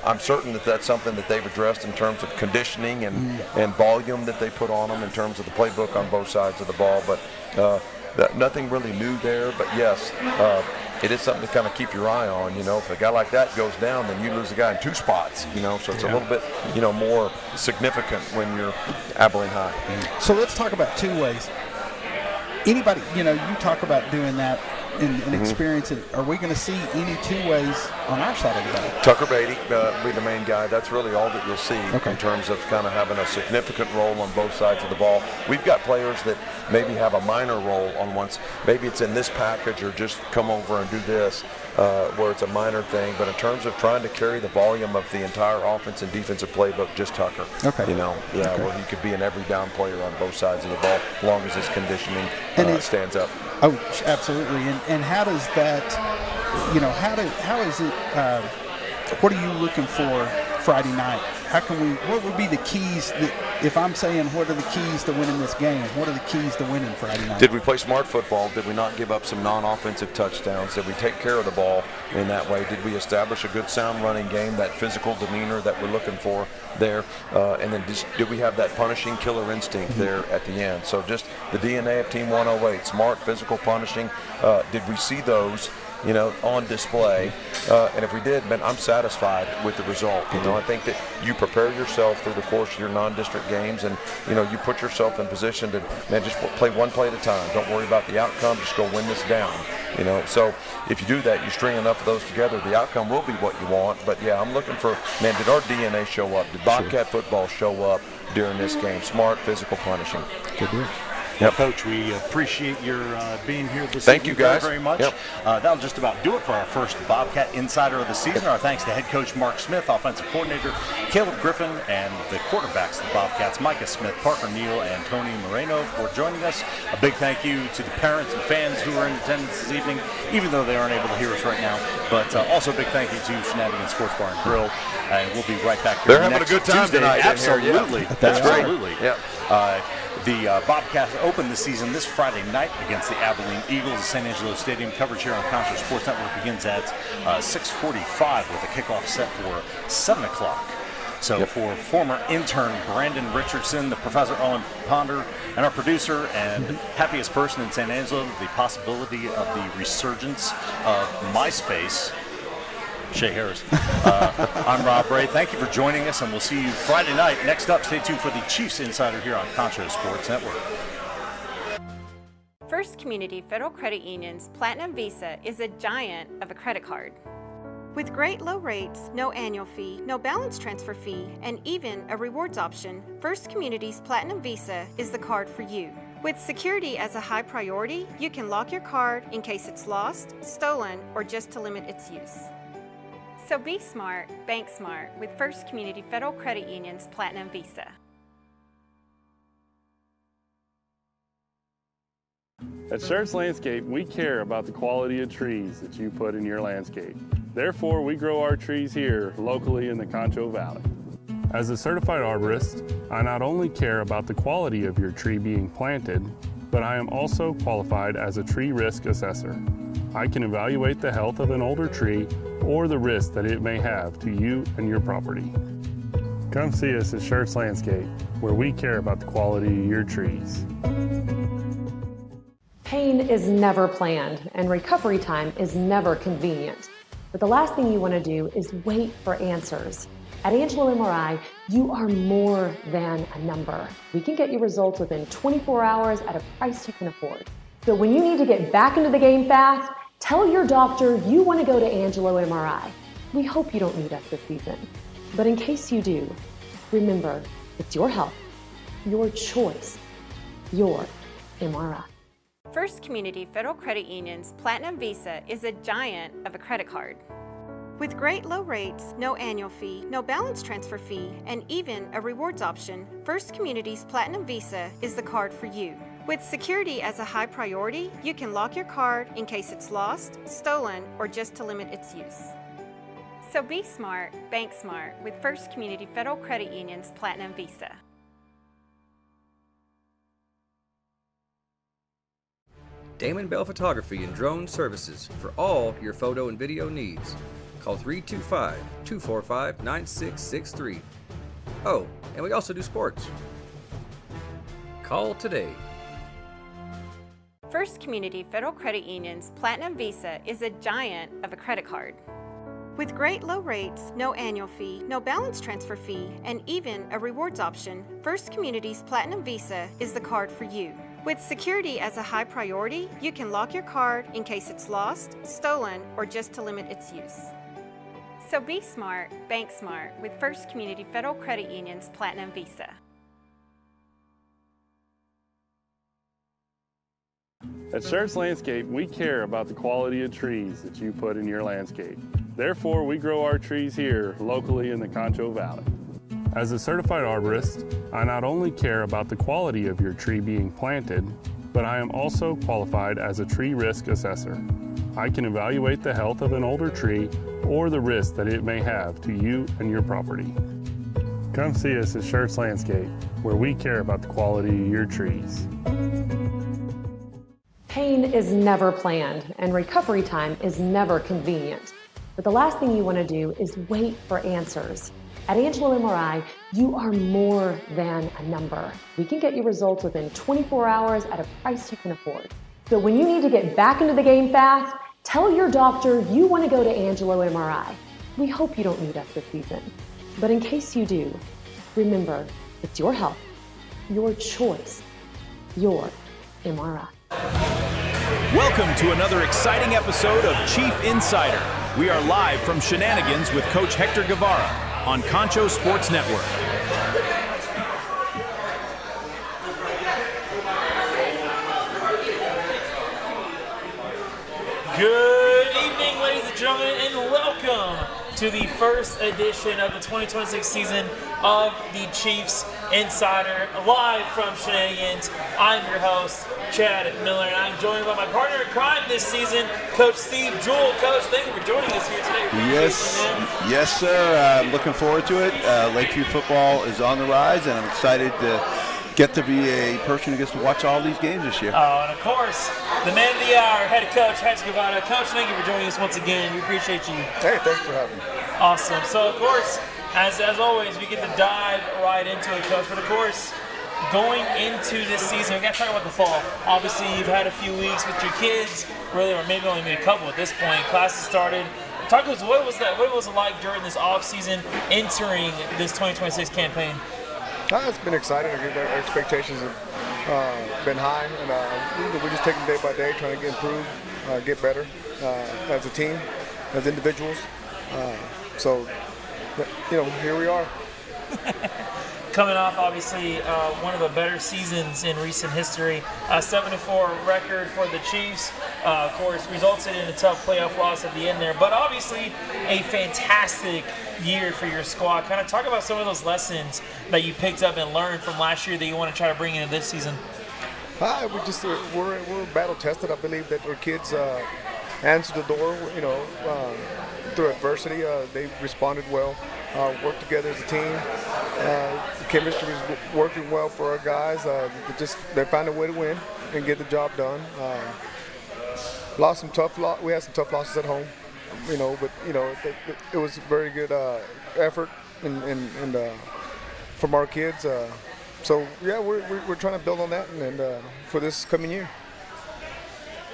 I'm certain that that's something that they've addressed in terms of conditioning and volume that they put on them in terms of the playbook on both sides of the ball. But nothing really new there, but yes, it is something to kind of keep your eye on. If a guy like that goes down, then you lose a guy in two spots. So it's a little bit, more significant when you're Abilene High. So let's talk about two ways. Anybody, you talk about doing that and experience it. Are we going to see any two ways on our side of the ball? Tucker Beatty will be the main guy. That's really all that you'll see in terms of kind of having a significant role on both sides of the ball. We've got players that maybe have a minor role on once. Maybe it's in this package or just come over and do this, where it's a minor thing. But in terms of trying to carry the volume of the entire offense and defensive playbook, just Tucker. Where he could be an every down player on both sides of the ball, as long as his conditioning stands up. Oh, absolutely. And how does that, how is it, what are you looking for Friday night? What would be the keys if I'm saying what are the keys to winning this game? What are the keys to winning Friday night? Did we play smart football? Did we not give up some non-offensive touchdowns? Did we take care of the ball in that way? Did we establish a good sound running game, that physical demeanor that we're looking for there? And then did we have that punishing killer instinct there at the end? So just the DNA of Team 108, smart, physical, punishing. Did we see those on display? And if we did, man, I'm satisfied with the result. I think that you prepare yourself through the course of your non-district games, and you put yourself in position to, man, just play one play at a time. Don't worry about the outcome. Just go win this down. So if you do that, you string enough of those together, the outcome will be what you want. But yeah, I'm looking for, man, did our DNA show up? Did Bobcat football show up during this game? Smart, physical, punishing. Good deal. Well, Coach, we appreciate your being here this Thank evening you, guys. very much. That'll just about do it for our first Bobcat Insider of the season. Our thanks to head coach Mark Smith, offensive coordinator Caleb Griffin, and the quarterbacks of the Bobcats, Micah Smith, Parker Neal, and Tony Moreno, for joining us. A big thank you to the parents and fans who are in attendance this evening, even though they aren't able to hear us right now. But also a big thank you to Shenanigans Sports Bar and Grill. And we'll be right back here They're having next a good time Tuesday. tonight. Absolutely. That's Absolutely. great. Yeah. The Bobcats open the season this Friday night against the Abilene Eagles at San Angelo Stadium. Coverage here on Concho Sports Network begins at 6:45 with a kickoff set for 7 o'clock. So for former intern Brandon Richardson, the Professor Owen Ponder, and our producer and happiest person in San Angelo, the possibility of the resurgence of MySpace, Shay Harris. I'm Rob Ray. Thank you for joining us, and we'll see you Friday night. Next up, stay tuned for the Chiefs Insider here on Concho Sports Network. First Community Federal Credit Union's Platinum Visa is a giant of a credit card. With great low rates, no annual fee, no balance transfer fee, and even a rewards option, First Community's Platinum Visa is the card for you. With security as a high priority, you can lock your card in case it's lost, stolen, or just to limit its use. So be smart, bank smart with First Community Federal Credit Union's Platinum Visa. At Schertz Landscape, we care about the quality of trees that you put in your landscape. Therefore, we grow our trees here locally in the Concho Valley. As a certified arborist, I not only care about the quality of your tree being planted, but I am also qualified as a tree risk assessor. I can evaluate the health of an older tree or the risk that it may have to you and your property. Come see us at Schertz Landscape, where we care about the quality of your trees. Pain is never planned, and recovery time is never convenient. But the last thing you want to do is wait for answers. At Angelo MRI, you are more than a number. We can get you results within 24 hours at a price you can afford. So when you need to get back into the game fast, tell your doctor you want to go to Angelo MRI. We hope you don't need us this season. But in case you do, remember, it's your health, your choice, your MRI. First Community Federal Credit Union's Platinum Visa is a giant of a credit card. With great low rates, no annual fee, no balance transfer fee, and even a rewards option, First Community's Platinum Visa is the card for you. With security as a high priority, you can lock your card in case it's lost, stolen, or just to limit its use. So be smart, bank smart with First Community Federal Credit Union's Platinum Visa. Damon Bell Photography and Drone Services for all your photo and video needs. Call 325-245-9663. Oh, and we also do sports. Call today. First Community Federal Credit Union's Platinum Visa is a giant of a credit card. With great low rates, no annual fee, no balance transfer fee, and even a rewards option, First Community's Platinum Visa is the card for you. With security as a high priority, you can lock your card in case it's lost, stolen, or just to limit its use. So be smart, bank smart with First Community Federal Credit Union's Platinum Visa. At Schertz Landscape, we care about the quality of trees that you put in your landscape. Therefore, we grow our trees here locally in the Concho Valley. As a certified arborist, I not only care about the quality of your tree being planted, but I am also qualified as a tree risk assessor. I can evaluate the health of an older tree or the risk that it may have to you and your property. Come see us at Schertz Landscape, where we care about the quality of your trees. Pain is never planned, and recovery time is never convenient. But the last thing you want to do is wait for answers. At Angelo MRI, you are more than a number. We can get you results within 24 hours at a price you can afford. So when you need to get back into the game fast, tell your doctor you want to go to Angelo MRI. We hope you don't need us this season. But in case you do, remember, it's your health, your choice, your MRI. Welcome to another exciting episode of Chief Insider. We are live from Shenanigans with Coach Hector Guevara on Concho Sports Network. Good evening, ladies and gentlemen, and welcome to the first edition of the 2026 season of the Chiefs Insider, live from Shenanigans. I'm your host, Chad Miller, and I'm joined by my partner in crime this season, Coach Steve Jewell. Coach, thank you for joining us here today. Yes, sir. I'm looking forward to it. Lakeview football is on the rise, and I'm excited to get to be a person who gets to watch all these games this year. Oh, and of course, the man of the hour, head coach, Hector Guevara. Coach, thank you for joining us once again. We appreciate you. Hey, thanks for having me. Awesome. So, of course, as always, we get to dive right into it, Coach. But, of course, going into this season, we got to talk about the fall. Obviously, you've had a few weeks with your kids, really, or maybe only a couple at this point. Classes started. Talk to us, what was it like during this off-season, entering this 2026 campaign? It's been exciting. Our expectations have been high, and we're just taking day by day, trying to improve, get better as a team, as individuals. So, here we are. Coming off, obviously, one of the better seasons in recent history. 7-4 record for the Chiefs. Of course, resulted in a tough playoff loss at the end there. But obviously, a fantastic year for your squad. Kind of talk about some of those lessons that you picked up and learned from last year that you want to try to bring into this season. We're battle tested. I believe that our kids answered the door, through adversity. They responded well, worked together as a team. The chemistry is working well for our guys. They found a way to win and get the job done. We had some tough losses at home, but it was a very good effort and from our kids. So yeah, we're trying to build on that and for this coming year.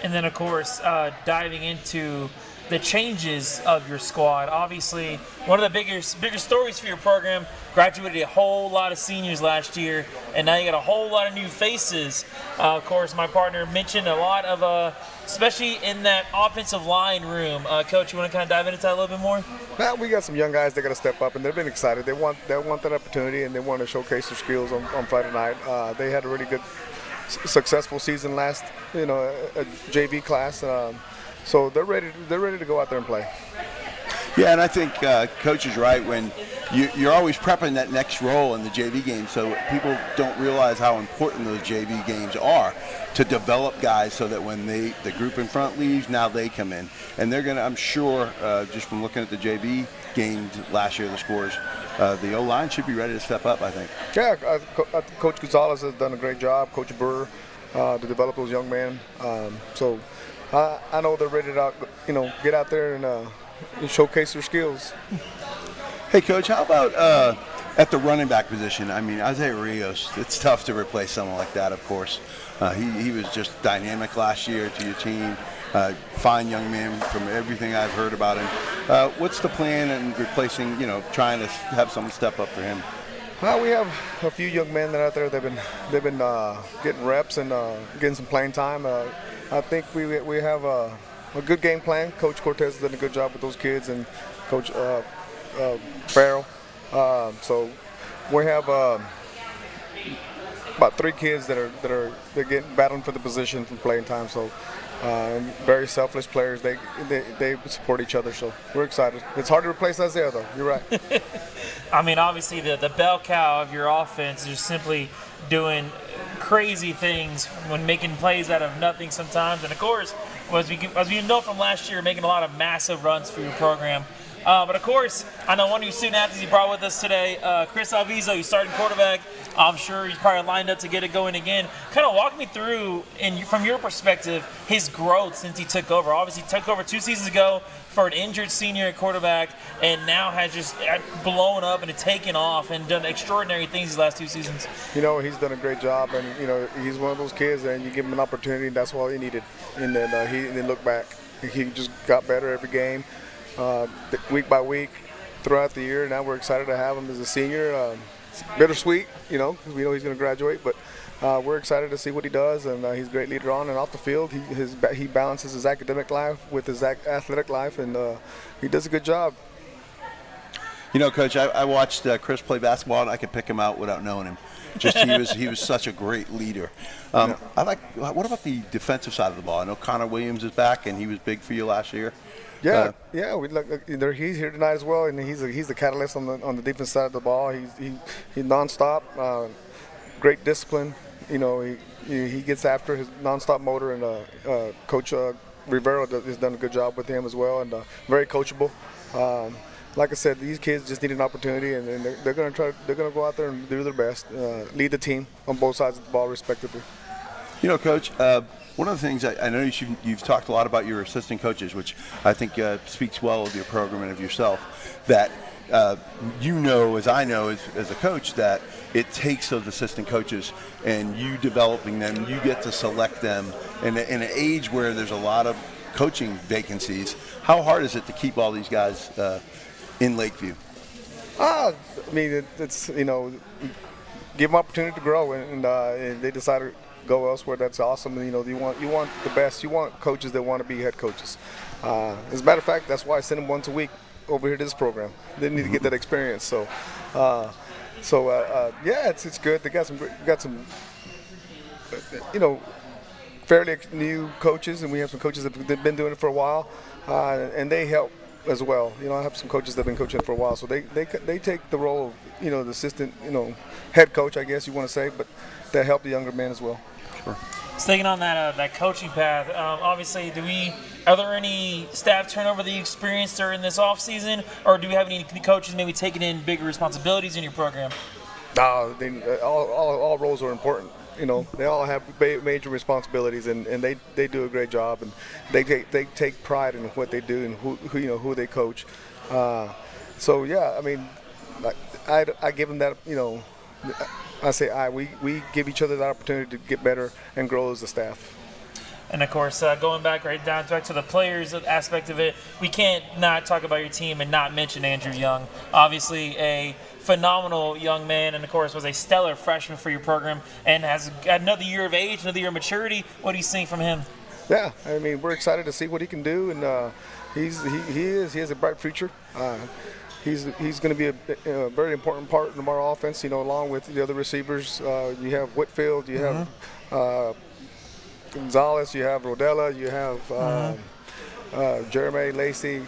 And then, of course, diving into the changes of your squad. Obviously, one of the bigger stories for your program, graduated a whole lot of seniors last year, and now you got a whole lot of new faces. Of course, my partner mentioned a lot of, especially in that offensive line room. Coach, you want to kind of dive into that a little bit more? Well, we got some young guys that got to step up, and they've been excited. They want that opportunity, and they want to showcase their skills on Friday night. They had a really good, successful season last, a JV class. So they're ready to go out there and play. Yeah, and I think Coach is right when you're always prepping that next role in the JV game, so people don't realize how important those JV games are to develop guys so that when the group in front leaves, now they come in. And they're going to, I'm sure, just from looking at the JV games last year, the scores, the O-line should be ready to step up, I think. Yeah, Coach Gonzalez has done a great job, Coach Burr, to develop those young men. So I know they're ready to get out there and showcase their skills. Hey, Coach, how about at the running back position? I mean, Isaiah Rios, it's tough to replace someone like that, of course. He was just dynamic last year to your team. Fine young man from everything I've heard about him. What's the plan in replacing, trying to have someone step up for him? Well, we have a few young men that are out there. They've been getting reps and getting some playing time. I think we have a good game plan. Coach Cortez has done a good job with those kids, and Coach Farrell. So we have about 3 kids that are getting battling for the position for playing time. So very selfless players. They support each other. So we're excited. It's hard to replace Isaiah, though. You're right. I mean, obviously the bell cow of your offense is just simply doing crazy things when making plays out of nothing sometimes. And of course, as we know from last year, making a lot of massive runs for your program. But of course, I know one of your student athletes you brought with us today, Chris Alviso, he's starting quarterback. I'm sure he's probably lined up to get it going again. Kind of walk me through, from your perspective, his growth since he took over. Obviously, he took over 2 seasons ago for an injured senior at quarterback, and now has just blown up and taken off and done extraordinary things these last 2 seasons. He's done a great job, and he's one of those kids, and you give him an opportunity, and that's all he needed. And then he looked back. He just got better every game. Week by week throughout the year. Now we're excited to have him as a senior. It's bittersweet, because we know he's going to graduate, but we're excited to see what he does, and he's a great leader on and off the field. He balances his academic life with his athletic life, and he does a good job. Coach, I watched Chris play basketball, and I could pick him out without knowing him. Just he was such a great leader. What about the defensive side of the ball? I know Connor Williams is back, and he was big for you last year. Yeah. He's here tonight as well, and he's the catalyst on the defense side of the ball. He's nonstop, great discipline. He gets after his nonstop motor, and Coach Rivera has done a good job with him as well, and very coachable. Like I said, these kids just need an opportunity, and they're going to go out there and do their best, lead the team on both sides of the ball, respectively. Coach. One of the things I know you've talked a lot about your assistant coaches, which I think speaks well of your program and of yourself, that as I know as a coach, that it takes those assistant coaches and you developing them, you get to select them in an age where there's a lot of coaching vacancies. How hard is it to keep all these guys in Lakeview? It's give them opportunity to grow, and they decide to go elsewhere. That's awesome. You want the best. You want coaches that want to be head coaches. As a matter of fact, that's why I send them once a week over here to this program. They need to get that experience. So it's good. They got some fairly new coaches, and we have some coaches that have been doing it for a while, and they help as well. I have some coaches that have been coaching for a while, so they take the role of the assistant, head coach, I guess you want to say, but they help the younger men as well. Sure. Staying on that coaching path, obviously, are there any staff turnover that you experienced during this offseason, or do we have any coaches maybe taking in bigger responsibilities in your program? All roles are important. You know, they all have major responsibilities, and they do a great job, and they take pride in what they do and who they coach. So yeah, I mean, I give them that. You know, I say we give each other the opportunity to get better and grow as a staff. And of course, going back to the players aspect of it, we can't not talk about your team and not mention Andrew Young. Obviously, a phenomenal young man, and of course was a stellar freshman for your program, and has another year of age, another year of maturity. What are you seeing from him? Yeah, I mean, we're excited to see what he can do, and he has a bright future. He's going to be a very important part of our offense. You know, along with the other receivers, you have Whitfield, you have Gonzalez, you have Rodella, you have Jeremy Lacey.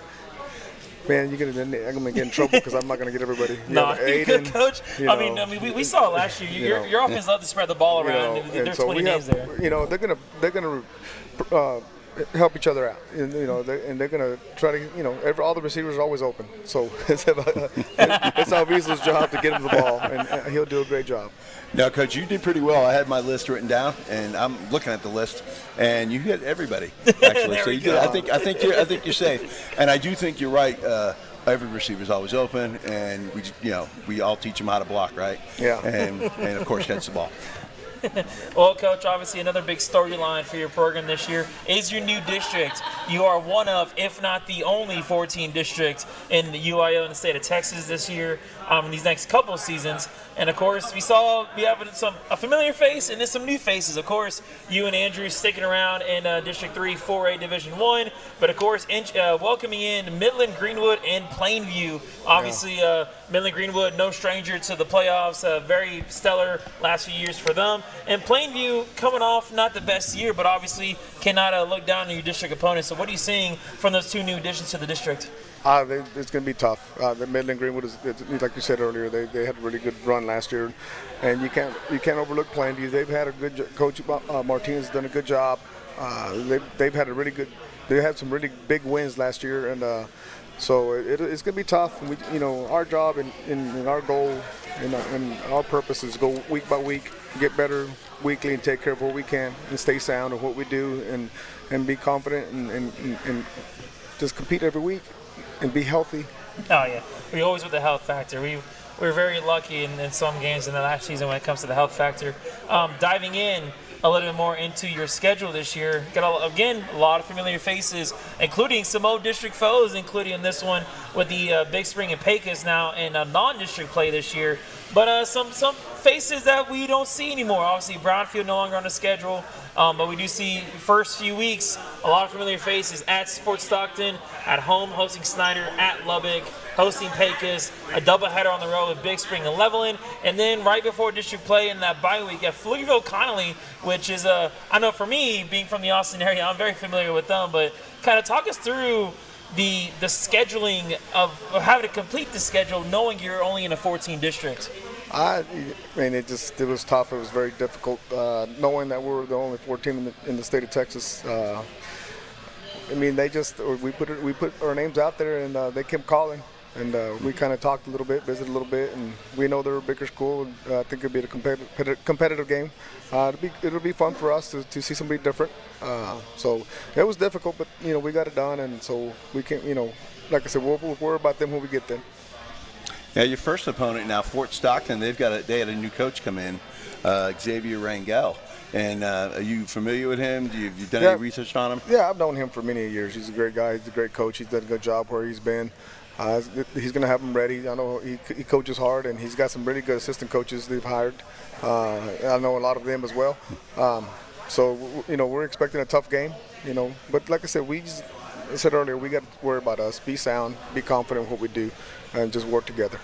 Man, I'm gonna get in trouble because I'm not gonna get everybody. No, you're good, Coach. I mean, we saw it last year. Your offense loved to spread the ball around. There's 20 names there. You know, they're gonna help each other out. And, you know, they're gonna try to. You know, all the receivers are always open. So it's Alviso's job to get him the ball, and he'll do a great job. Now, Coach, you did pretty well. I had my list written down, and I'm looking at the list, and you hit everybody actually. So you did. I think you're safe, and I do think you're right. Every receiver is always open, and we all teach them how to block, right? Yeah. And of course catch the ball. Well, Coach, obviously another big storyline for your program this year is your new district. You are one of, if not the only, 14 district in the UIO in the state of Texas this year, in these next couple of seasons. And, of course, we have a familiar face and then some new faces. Of course, you and Andrew sticking around in District 3, 4A Division 1. But, of course, welcoming in Midland, Greenwood, and Plainview. Obviously, Midland, Greenwood, no stranger to the playoffs. Very stellar last few years for them. And Plainview coming off not the best year, but obviously cannot look down on your district opponents. So what are you seeing from those two new additions to the district? It's going to be tough. The Midland Greenwood is, like you said earlier, they had a really good run last year, and you can't overlook Plainview. They've had a good coach. Martinez has done a good job. They've had some really big wins last year, and so it's going to be tough. And our job and our goal and our purpose is to go week by week, get better weekly, and take care of what we can, and stay sound in what we do, and be confident and just compete every week. And be healthy. Oh, yeah. We always with the health factor. We're very lucky in some games in the last season when it comes to the health factor. Diving in a little bit more into your schedule this year, got a lot of familiar faces, including some old district foes, including in this one with the Big Spring and Pecos now in non-district play this year. But some faces that we don't see anymore. Obviously, Brownfield no longer on the schedule. But we do see first few weeks a lot of familiar faces at Fort Stockton, at home hosting Snyder, at Lubbock, hosting Pecos, a doubleheader on the road with Big Spring and Levelland, and then right before district play in that bye week at Pflugerville Connolly, which is I know for me, being from the Austin area, I'm very familiar with them, but kind of talk us through the scheduling of having to complete the schedule knowing you're only in a 14 district. I mean, it was tough. It was very difficult knowing that we were the only 14 in the state of Texas. I mean, we put our names out there, and they kept calling, and we kind of talked a little bit, visited a little bit, and we know they're a bigger school. And, I think it'll be a competitive game. It'll be fun for us to see somebody different. So it was difficult, but we got it done, and so we can, like I said, we'll worry about them when we get there. Yeah, your first opponent now, Fort Stockton. They had a new coach come in, Xavier Rangel. And are you familiar with him? Have you done any research on him? Yeah, I've known him for many years. He's a great guy. He's a great coach. He's done a good job where he's been. He's going to have them ready. I know he coaches hard, and he's got some really good assistant coaches they've hired. I know a lot of them as well. So we're expecting a tough game. But like I said, I said earlier, we got to worry about us. Be sound, be confident in what we do, and just work together.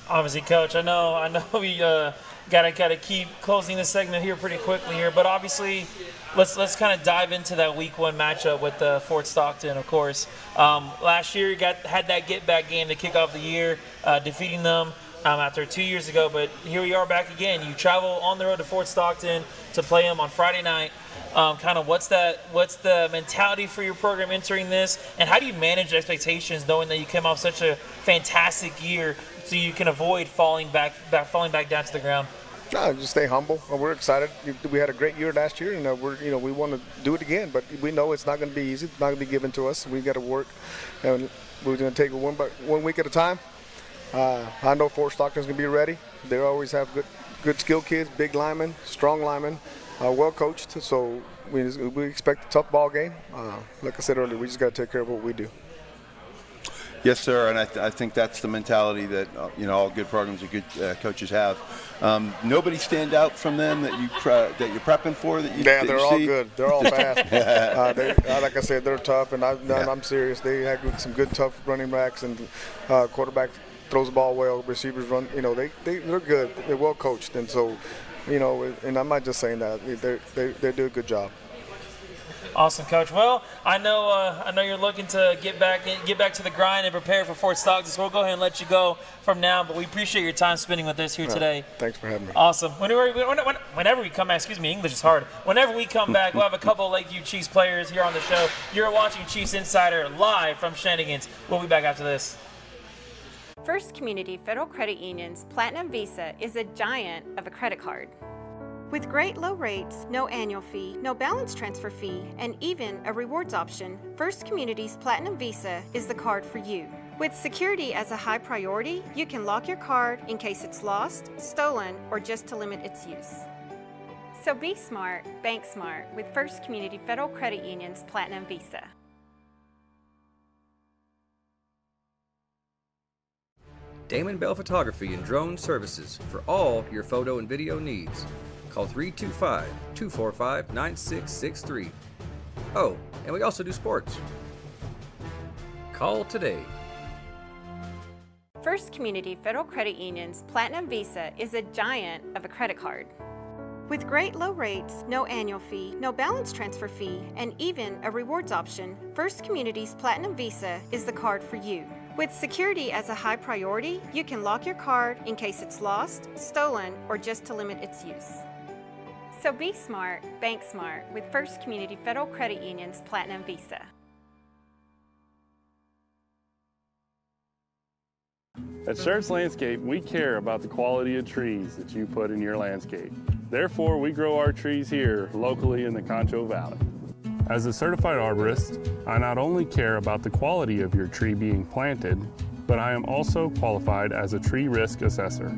Obviously, Coach, I know we gotta keep closing this segment here pretty quickly here, but obviously, let's kind of dive into that Week 1 matchup with Fort Stockton. Of course, last year you had that get back game to kick off the year, defeating them. after 2 years ago, but here we are back again. You travel on the road to Fort Stockton to play them on Friday night. Kind of what's the mentality for your program entering this, and how do you manage expectations knowing that you came off such a fantastic year so you can avoid falling back down to the ground? No, just stay humble. We're excited. We had a great year last year, and we want to do it again. But we know it's not going to be easy. It's not going to be given to us. We got to work, and we're going to take it one week at a time. I know Fort Stockton's going to be ready. They always have good skilled kids, big linemen, strong linemen, well coached. So we expect a tough ball game. Like I said earlier, we just got to take care of what we do. Yes, sir, and I think that's the mentality that all good programs and good coaches have. Nobody stand out from them that you're prepping for. They're all good. They're all fast. Like I said, they're tough, and I'm serious. They have some good, tough running backs, and quarterback throws the ball well. Receivers run. They're good. They're well coached, and so, and I'm not just saying that. They do a good job. Awesome, Coach. Well, I know you're looking to get back to the grind and prepare for Fort Stockton, so we'll go ahead and let you go from now. But we appreciate your time spending with us here today. Thanks for having me. Awesome. Whenever we come back, excuse me, English is hard. Whenever we come back, we'll have a couple of Lakeview Chiefs players here on the show. You're watching Chiefs Insider live from Shenanigans. We'll be back after this. First Community Federal Credit Union's Platinum Visa is a giant of a credit card. With great low rates, no annual fee, no balance transfer fee, and even a rewards option, First Community's Platinum Visa is the card for you. With security as a high priority, you can lock your card in case it's lost, stolen, or just to limit its use. So be smart, bank smart with First Community Federal Credit Union's Platinum Visa. Damon Bell Photography and Drone Services for all your photo and video needs. Call 325-245-9663. Oh, and we also do sports. Call today. First Community Federal Credit Union's Platinum Visa is a giant of a credit card. With great low rates, no annual fee, no balance transfer fee, and even a rewards option, First Community's Platinum Visa is the card for you. With security as a high priority, you can lock your card in case it's lost, stolen, or just to limit its use. So be smart, bank smart with First Community Federal Credit Union's Platinum Visa. At Schertz Landscape, we care about the quality of trees that you put in your landscape. Therefore, we grow our trees here locally in the Concho Valley. As a certified arborist, I not only care about the quality of your tree being planted, but I am also qualified as a tree risk assessor.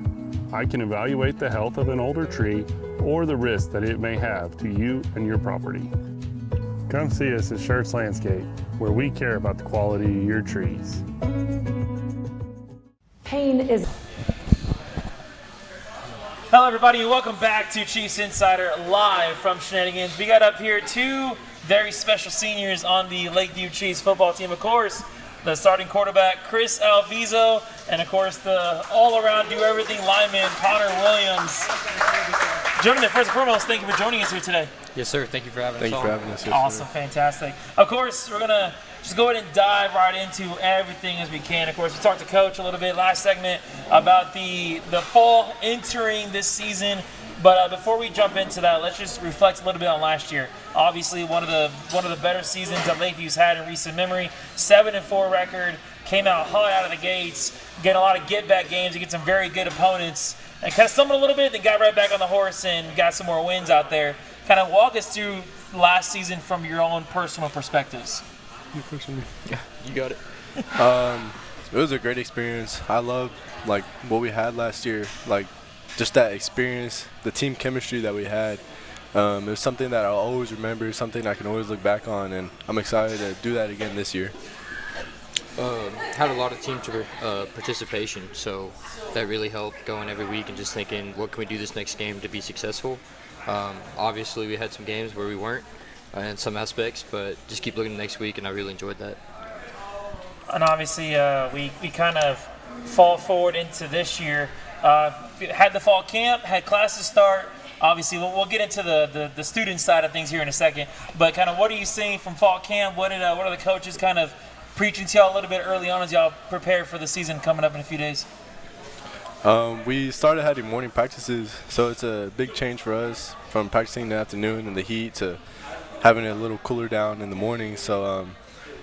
I can evaluate the health of an older tree or the risk that it may have to you and your property. Come see us at Schertz Landscape, where we care about the quality of your trees. Pain is... Hello everybody, and welcome back to Chiefs Insider live from Shenanigans. We got up here two very special seniors on the Lakeview Chiefs football team. Of course, the starting quarterback, Chris Alviso, and of course, the all-around do-everything lineman, Connor Williams. Gentlemen, first and foremost, thank you for joining us here today. Yes, sir. Thank you for having us. Thank you for having us here. Awesome, fantastic. Of course, we're going to just go ahead and dive right into everything as we can. Of course, we talked to Coach a little bit last segment about the fall entering this season. But before we jump into that, let's just reflect a little bit on last year. Obviously, one of the better seasons that Lakeview's had in recent memory. 7-4 record, came out hot out of the gates, getting a lot of get-back games against some very good opponents, and kind of stumbled a little bit, then got right back on the horse and got some more wins out there. Kind of walk us through last season from your own personal perspectives. Yeah, you got it. It was a great experience. I loved what we had last year, just that experience, the team chemistry that we had. It was something that I'll always remember, something I can always look back on, and I'm excited to do that again this year. Had a lot of team participation, so that really helped going every week and just thinking, what can we do this next game to be successful? Obviously, we had some games where we weren't in some aspects, but just keep looking next week, and I really enjoyed that. And obviously, we kind of fall forward into this year. Had the fall camp, had classes start. Obviously, we'll get into the student side of things here in a second. But kind of what are you seeing from fall camp? What are the coaches kind of preaching to y'all a little bit early on as y'all prepare for the season coming up in a few days? We started having morning practices, so it's a big change for us from practicing in the afternoon in the heat to having it a little cooler down in the morning. So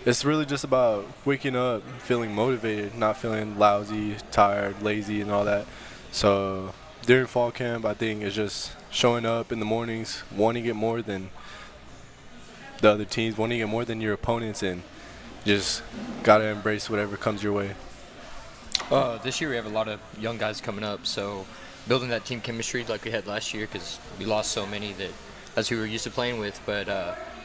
it's really just about waking up, feeling motivated, not feeling lousy, tired, lazy, and all that. So during fall camp, I think it's just showing up in the mornings, wanting it more than the other teams, wanting it more than your opponents, and just got to embrace whatever comes your way. This year we have a lot of young guys coming up, so building that team chemistry like we had last year, because we lost so many that's who we were used to playing with, but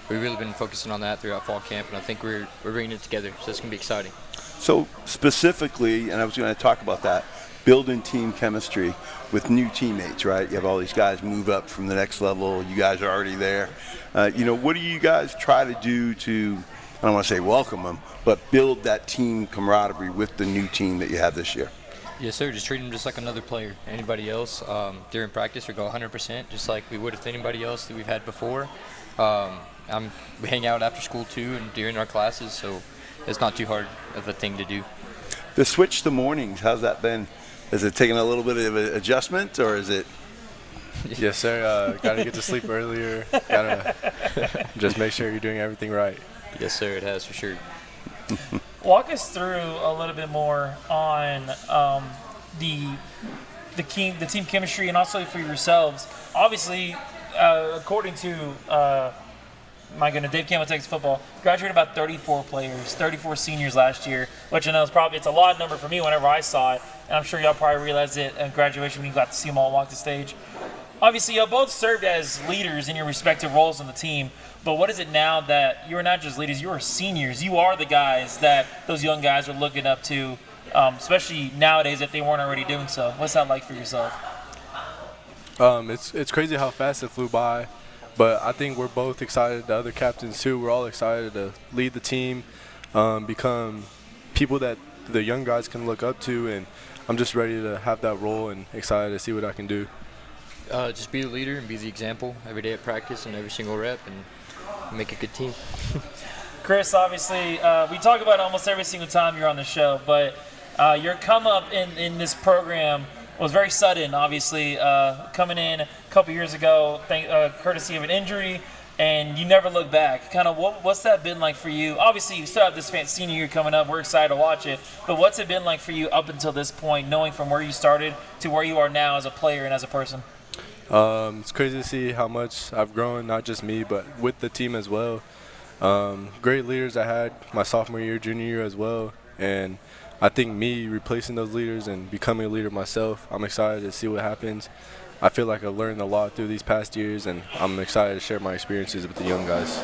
we've really been focusing on that throughout fall camp, and I think we're bringing it together, so it's going to be exciting. So specifically, and I was going to talk about that, building team chemistry with new teammates, right? You have all these guys move up from the next level. You guys are already there. What do you guys try to do to, I don't want to say welcome them, but build that team camaraderie with the new team that you have this year? Yes, sir. Just treat them just like another player, anybody else. During practice, we go 100%, just like we would with anybody else that we've had before. We hang out after school too, and during our classes, so it's not too hard of a thing to do. The switch to mornings, how's that been? Is it taking a little bit of an adjustment, or is it? Yes, sir. Got to get to sleep earlier. Got to just make sure you're doing everything right. Yes, sir. It has for sure. Walk us through a little bit more on the team chemistry, and also for yourselves. Obviously, according to Dave Campbell Texas Football, graduated about 34 players, 34 seniors last year, which I know it's a lot number for me whenever I saw it, and I'm sure y'all probably realized it at graduation when you got to see them all walk the stage. Obviously, y'all both served as leaders in your respective roles on the team, but what is it now that you're not just leaders, you are seniors? You are the guys that those young guys are looking up to, especially nowadays if they weren't already doing so. What's that like for yourself? It's crazy how fast it flew by, but I think we're both excited, the other captains too, we're all excited to lead the team, become people that the young guys can look up to, and I'm just ready to have that role and excited to see what I can do. Just be the leader and be the example every day at practice and every single rep, and make a good team. Chris, obviously, we talk about it almost every single time you're on the show, but your come up in this program was very sudden, obviously, coming in a couple years ago, courtesy of an injury, and you never look back. Kind of what's that been like for you? Obviously, you still have this senior year coming up. We're excited to watch it. But what's it been like for you up until this point, knowing from where you started to where you are now as a player and as a person? It's crazy to see how much I've grown, not just me, but with the team as well. Great leaders I had my sophomore year, junior year as well. And I think me replacing those leaders and becoming a leader myself, I'm excited to see what happens. I feel like I've learned a lot through these past years, and I'm excited to share my experiences with the young guys.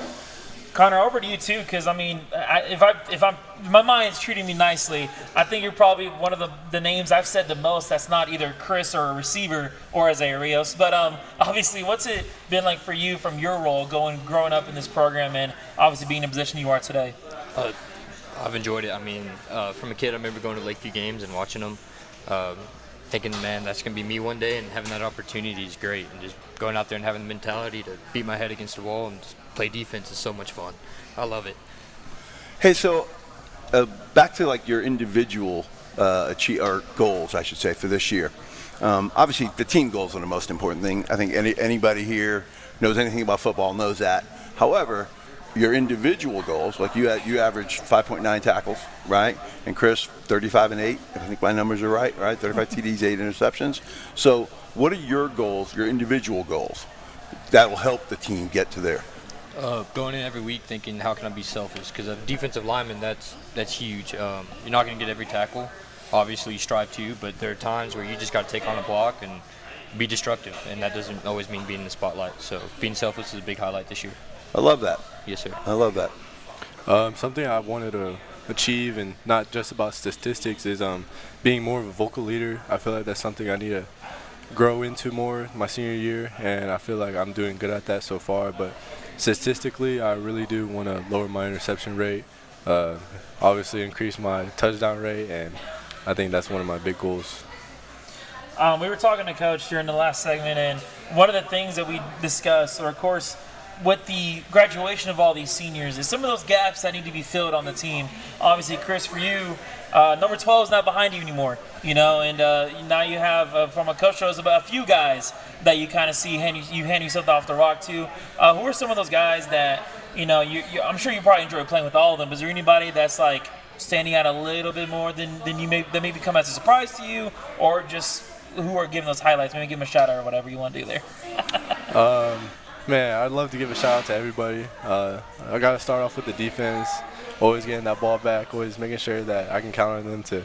Connor, over to you too, because I mean, if my mind's treating me nicely, I think you're probably one of the names I've said the most that's not either Chris or a receiver or Isaiah Rios. But obviously, what's it been like for you from your role growing up in this program and obviously being in the position you are today? I've enjoyed it. I mean, from a kid, I remember going to Lakeview games and watching them, thinking, man, that's going to be me one day, and having that opportunity is great. And just going out there and having the mentality to beat my head against the wall and just play defense is so much fun. I love it. Hey, so back to like your individual goals, I should say, for this year. Obviously, the team goals are the most important thing. I think anybody here knows anything about football knows that. However, your individual goals, like you averaged 5.9 tackles, right? And Chris, 35 and 8. I think my numbers are right? 35 TDs, 8 interceptions. So what are your goals, your individual goals, that will help the team get to there? Going in every week thinking, how can I be selfish? Because a defensive lineman, that's huge. You're not going to get every tackle. Obviously, you strive to, but there are times where you just got to take on a block and be destructive, and that doesn't always mean being in the spotlight. So being selfless is a big highlight this year. I love that. Yes, sir. I love that. Something I wanted to achieve, and not just about statistics, is being more of a vocal leader. I feel like that's something I need to grow into more my senior year, and I feel like I'm doing good at that so far. But statistically, I really do want to lower my interception rate, obviously increase my touchdown rate, and I think that's one of my big goals. We were talking to Coach during the last segment, and one of the things that we discussed, or of course, with the graduation of all these seniors is some of those gaps that need to be filled on the team. Obviously, Chris, for you, number 12 is not behind you anymore, and now you have, from a coach shows, about a few guys that you kind of see you hand yourself off the rock to. Who are some of those guys that, I'm sure you probably enjoy playing with all of them, but is there anybody that's like standing out a little bit more than that maybe come as a surprise to you, or just who are giving those highlights? Maybe give them a shout out or whatever you want to do there. Man, I'd love to give a shout out to everybody. I got to start off with the defense, always getting that ball back, always making sure that I can count on them to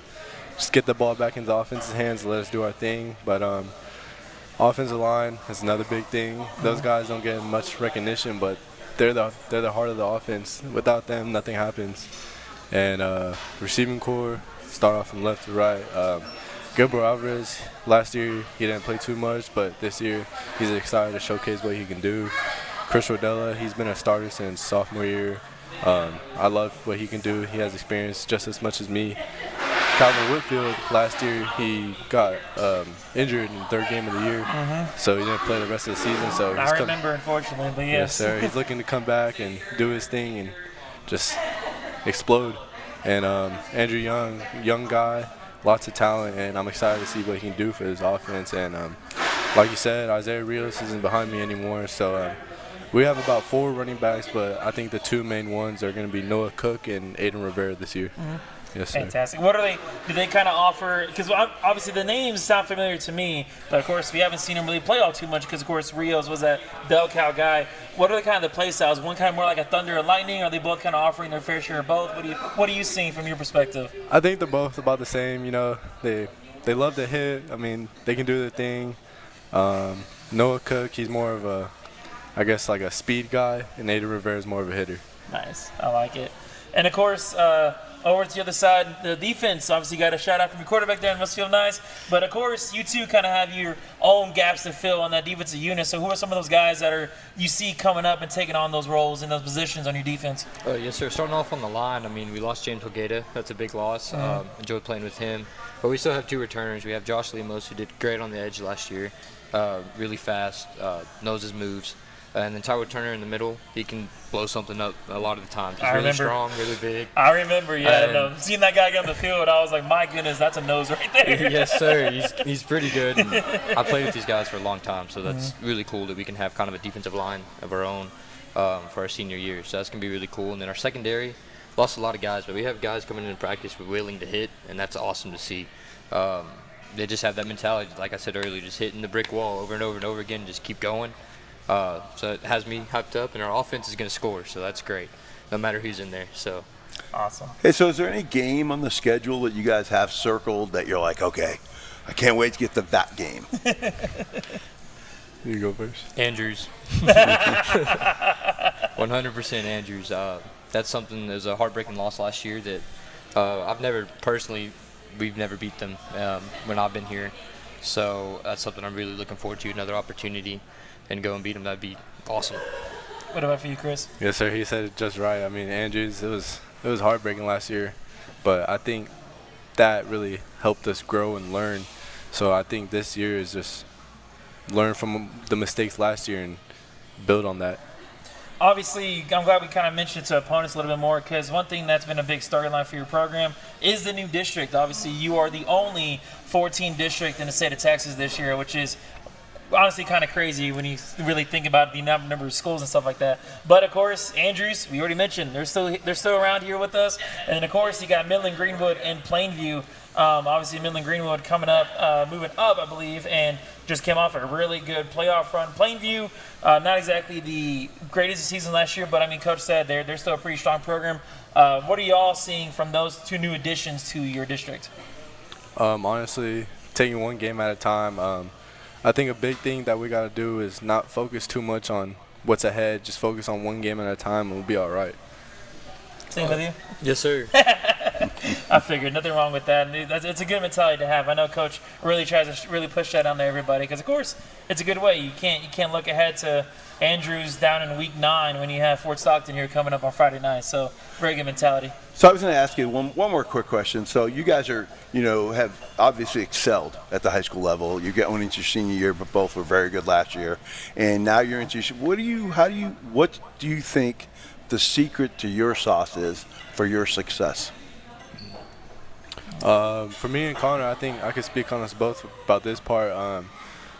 just get the ball back into the offense's hands and let us do our thing. But offensive line is another big thing. Those guys don't get much recognition, but they're the heart of the offense. Without them, nothing happens. And receiving core, start off from left to right. Gilbert Alvarez, last year he didn't play too much, but this year he's excited to showcase what he can do. Chris Rodella, he's been a starter since sophomore year. I love what he can do. He has experience just as much as me. Calvin Whitfield, last year he got injured in the third game of the year, so he didn't play the rest of the season. So I remember, unfortunately, but yes. Yes, sir. He's looking to come back and do his thing and just explode. And Andrew Young, young guy, lots of talent, and I'm excited to see what he can do for his offense. And like you said, Isaiah Rios isn't behind me anymore, so we have about 4 running backs, but I think the 2 main ones are going to be Noah Cook and Aiden Rivera this year. Yes, sir. Fantastic. What are they? Do they kind of offer? Because obviously the names sound familiar to me, but of course we haven't seen them really play all too much. Because of course Rios was that bell cow guy. What are the kind of the play styles? One kind of more like a thunder and lightning? Are they both kind of offering their fair share of both? What are you seeing from your perspective? I think they're both about the same. They love to hit. I mean, they can do their thing. Noah Cook, he's more of a, I guess, like a speed guy, and Aiden Rivera is more of a hitter. Nice. I like it. And of course, over to the other side, the defense. Obviously, you got a shout out from your quarterback there, and must feel nice. But of course, you two kind of have your own gaps to fill on that defensive unit. So, who are some of those guys that you see coming up and taking on those roles in those positions on your defense? Yes, sir. Starting off on the line, I mean, we lost James Holgata. That's a big loss. Enjoyed playing with him. But we still have 2 returners. We have Josh Lemos, who did great on the edge last year. Really fast, knows his moves. And then Tyler Turner in the middle, he can blow something up a lot of the time. He's really strong, really big. I remember, seeing that guy get on the field, I was like, my goodness, that's a nose right there. Yes, sir. He's pretty good. And I played with these guys for a long time, so that's really cool that we can have kind of a defensive line of our own for our senior year. So that's going to be really cool. And then our secondary, lost a lot of guys, but we have guys coming into practice willing to hit, and that's awesome to see. They just have that mentality, like I said earlier, just hitting the brick wall over and over and over again and just keep going. So it has me hyped up, and our offense is going to score, so that's great, no matter who's in there. So awesome. Hey, so is there any game on the schedule that you guys have circled that you're like, okay, I can't wait to get to that game? You go first. Andrews. 100% Andrews. That's something that was a heartbreaking loss last year that we've never beat them when I've been here. So that's something I'm really looking forward to, another opportunity, and go and beat them. That'd be awesome. What about for you, Chris? Yes, sir. He said it just right. I mean, Andrews, it was heartbreaking last year, but I think that really helped us grow and learn. So I think this year is just learn from the mistakes last year and build on that. Obviously, I'm glad we kind of mentioned it to opponents a little bit more, because one thing that's been a big storyline for your program is the new district. Obviously, you are the only 14 district in the state of Texas this year, which is honestly kind of crazy when you really think about the number of schools and stuff like that. But of course, Andrews, we already mentioned, they're still around here with us. And then of course, you got Midland, Greenwood, and Plainview. Obviously, Midland, Greenwood coming up, moving up, I believe, and just came off a really good playoff run. Plainview, not exactly the greatest season last year, but I mean, Coach said they're still a pretty strong program. What are y'all seeing from those 2 new additions to your district? Honestly, taking one game at a time. I think a big thing that we got to do is not focus too much on what's ahead. Just focus on one game at a time, and we'll be all right. Same with you? Yes, sir. I figured nothing wrong with that. And it's a good mentality to have. I know Coach really tries to really push that on to everybody because, of course, it's a good way. You can't look ahead to Andrews down in week 9 when you have Fort Stockton here coming up on Friday night. So very good mentality. So I was going to ask you one more quick question. So you guys are, have obviously excelled at the high school level. You're going into your senior year, but both were very good last year, and now you're into. What do you think the secret to your sauce is for your success? For me and Connor, I think I could speak on us both about this part.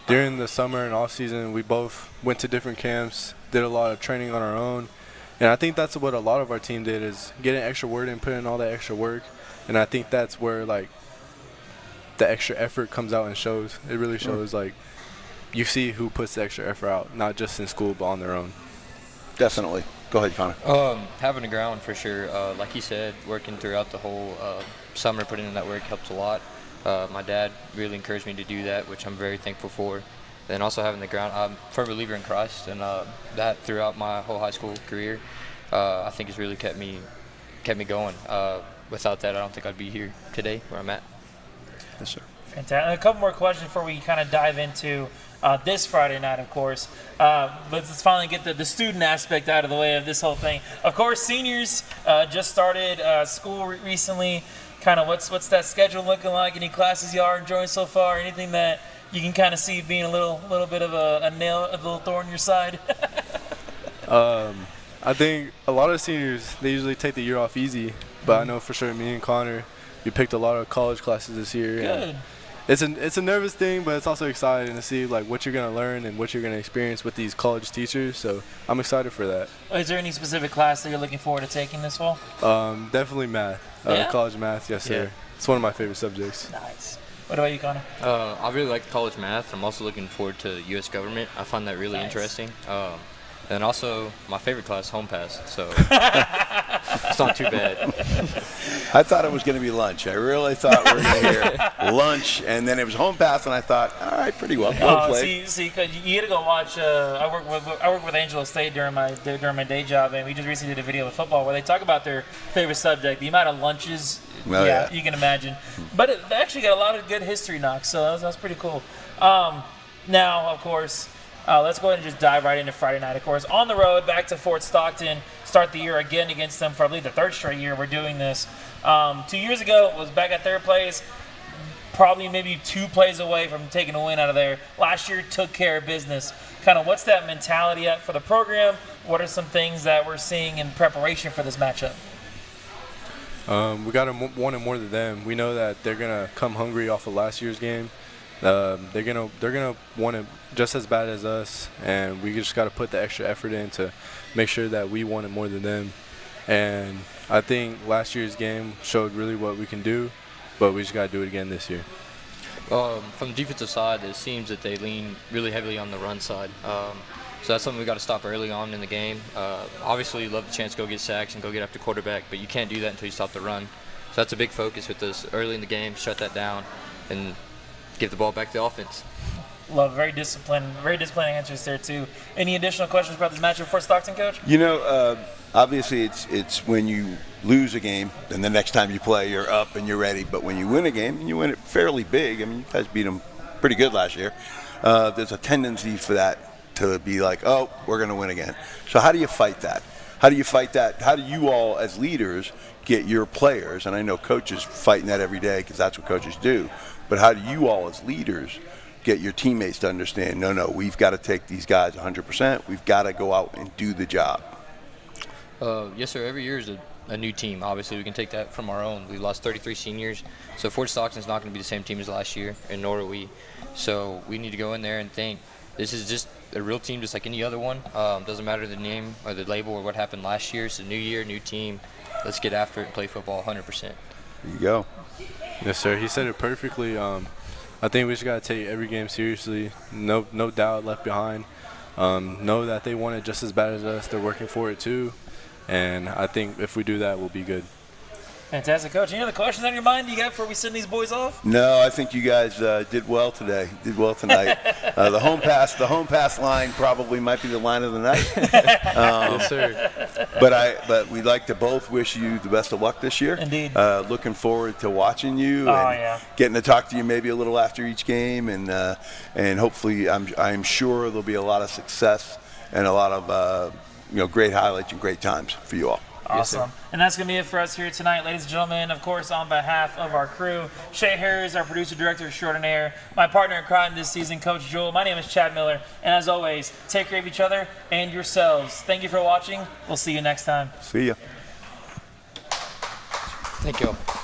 During the summer and off season, we both went to different camps, did a lot of training on our own, and I think that's what a lot of our team did, is getting extra word and putting all that extra work. And I think that's where like the extra effort comes out and shows. It really shows. Like, you see who puts the extra effort out, not just in school but on their own. Definitely. Go ahead, Connor. Having a ground for sure. Like he said, working throughout the whole summer, putting in that work helps a lot. My dad really encouraged me to do that, which I'm very thankful for. Then also having the ground, I'm a firm believer in Christ, and that throughout my whole high school career, I think has really kept me going. Without that, I don't think I'd be here today where I'm at. Yes, sir. Fantastic. A couple more questions before we kind of dive into this Friday night, of course. But let's finally get the student aspect out of the way of this whole thing. Of course, seniors just started school recently. Kind of what's that schedule looking like? Any classes you are enjoying so far? Anything that you can kind of see being a little bit of a nail, a little thorn in your side? I think a lot of seniors, they usually take the year off easy, but I know for sure me and Connor, we picked a lot of college classes this year. Good. It's a nervous thing, but it's also exciting to see like what you're gonna learn and what you're gonna experience with these college teachers. So I'm excited for that. Is there any specific class that you're looking forward to taking this fall? Definitely math. Yeah? College math, yes sir. Yeah. It's one of my favorite subjects. Nice. What about you, Connor? I really like college math. I'm also looking forward to U.S. government. I find that really interesting. And also, my favorite class, home pass. So it's not too bad. I thought it was going to be lunch. I really thought we were going to hear lunch, and then it was home pass, and I thought, all right, pretty well played. See, cause you got to go watch. I work with Angelo State during my day job, and we just recently did a video of football where they talk about their favorite subject. The amount of lunches, yeah, you can imagine. But they actually got a lot of good history knocks, so that's pretty cool. Now, of course. Let's go ahead and just dive right into Friday night, of course. On the road, back to Fort Stockton. Start the year again against them for, I believe, the third straight year we're doing this. 2 years ago, it was back at their place. Probably maybe 2 plays away from taking a win out of there. Last year, took care of business. Kind of what's that mentality at for the program? What are some things that we're seeing in preparation for this matchup? We got to want it more than them. We know that they're going to come hungry off of last year's game. They're gonna want it just as bad as us, and we just got to put the extra effort in to make sure that we want it more than them. And I think last year's game showed really what we can do, but we just got to do it again this year. From the defensive side, it seems that they lean really heavily on the run side. So that's something we got to stop early on in the game. Obviously, you love the chance to go get sacks and go get after quarterback, but you can't do that until you stop the run. So that's a big focus with us early in the game. Shut that down and give the ball back to the offense. Love very disciplined answers there too. Any additional questions about this matchup for Stockton, Coach? Obviously it's when you lose a game, then the next time you play, you're up and you're ready. But when you win a game, and you win it fairly big, I mean, you guys beat them pretty good last year. There's a tendency for that to be like, oh, we're going to win again. So how do you fight that? How do you all as leaders get your players, and I know coaches fighting that every day because that's what coaches do, but how do you all as leaders get your teammates to understand, no, we've got to take these guys 100%. We've got to go out and do the job. Yes, sir. Every year is a new team. Obviously, we can take that from our own. We lost 33 seniors, so Fort Stockton's not going to be the same team as last year, and nor are we. So we need to go in there and think this is just a real team just like any other one. Doesn't matter the name or the label or what happened last year. It's a new year, new team. Let's get after it and play football 100%. There you go. Yes, sir. He said it perfectly. I think we just got to take every game seriously. No doubt left behind. Know that they want it just as bad as us. They're working for it too. And I think if we do that, we'll be good. Fantastic, Coach. Any other questions on your mind you got before we send these boys off? No, I think you guys did well today. Did well tonight. The home pass line probably might be the line of the night. Yes, sir. But we'd like to both wish you the best of luck this year. Indeed. Looking forward to watching you and yeah. getting to talk to you maybe a little after each game, and hopefully I'm sure there'll be a lot of success and a lot of great highlights and great times for you all. Awesome. Yes, and that's going to be it for us here tonight, ladies and gentlemen. Of course, on behalf of our crew, Shay Harris, our producer, director extraordinaire, my partner in crime this season, Coach Joel. My name is Chad Miller. And as always, take care of each other and yourselves. Thank you for watching. We'll see you next time. See ya. Thank you all.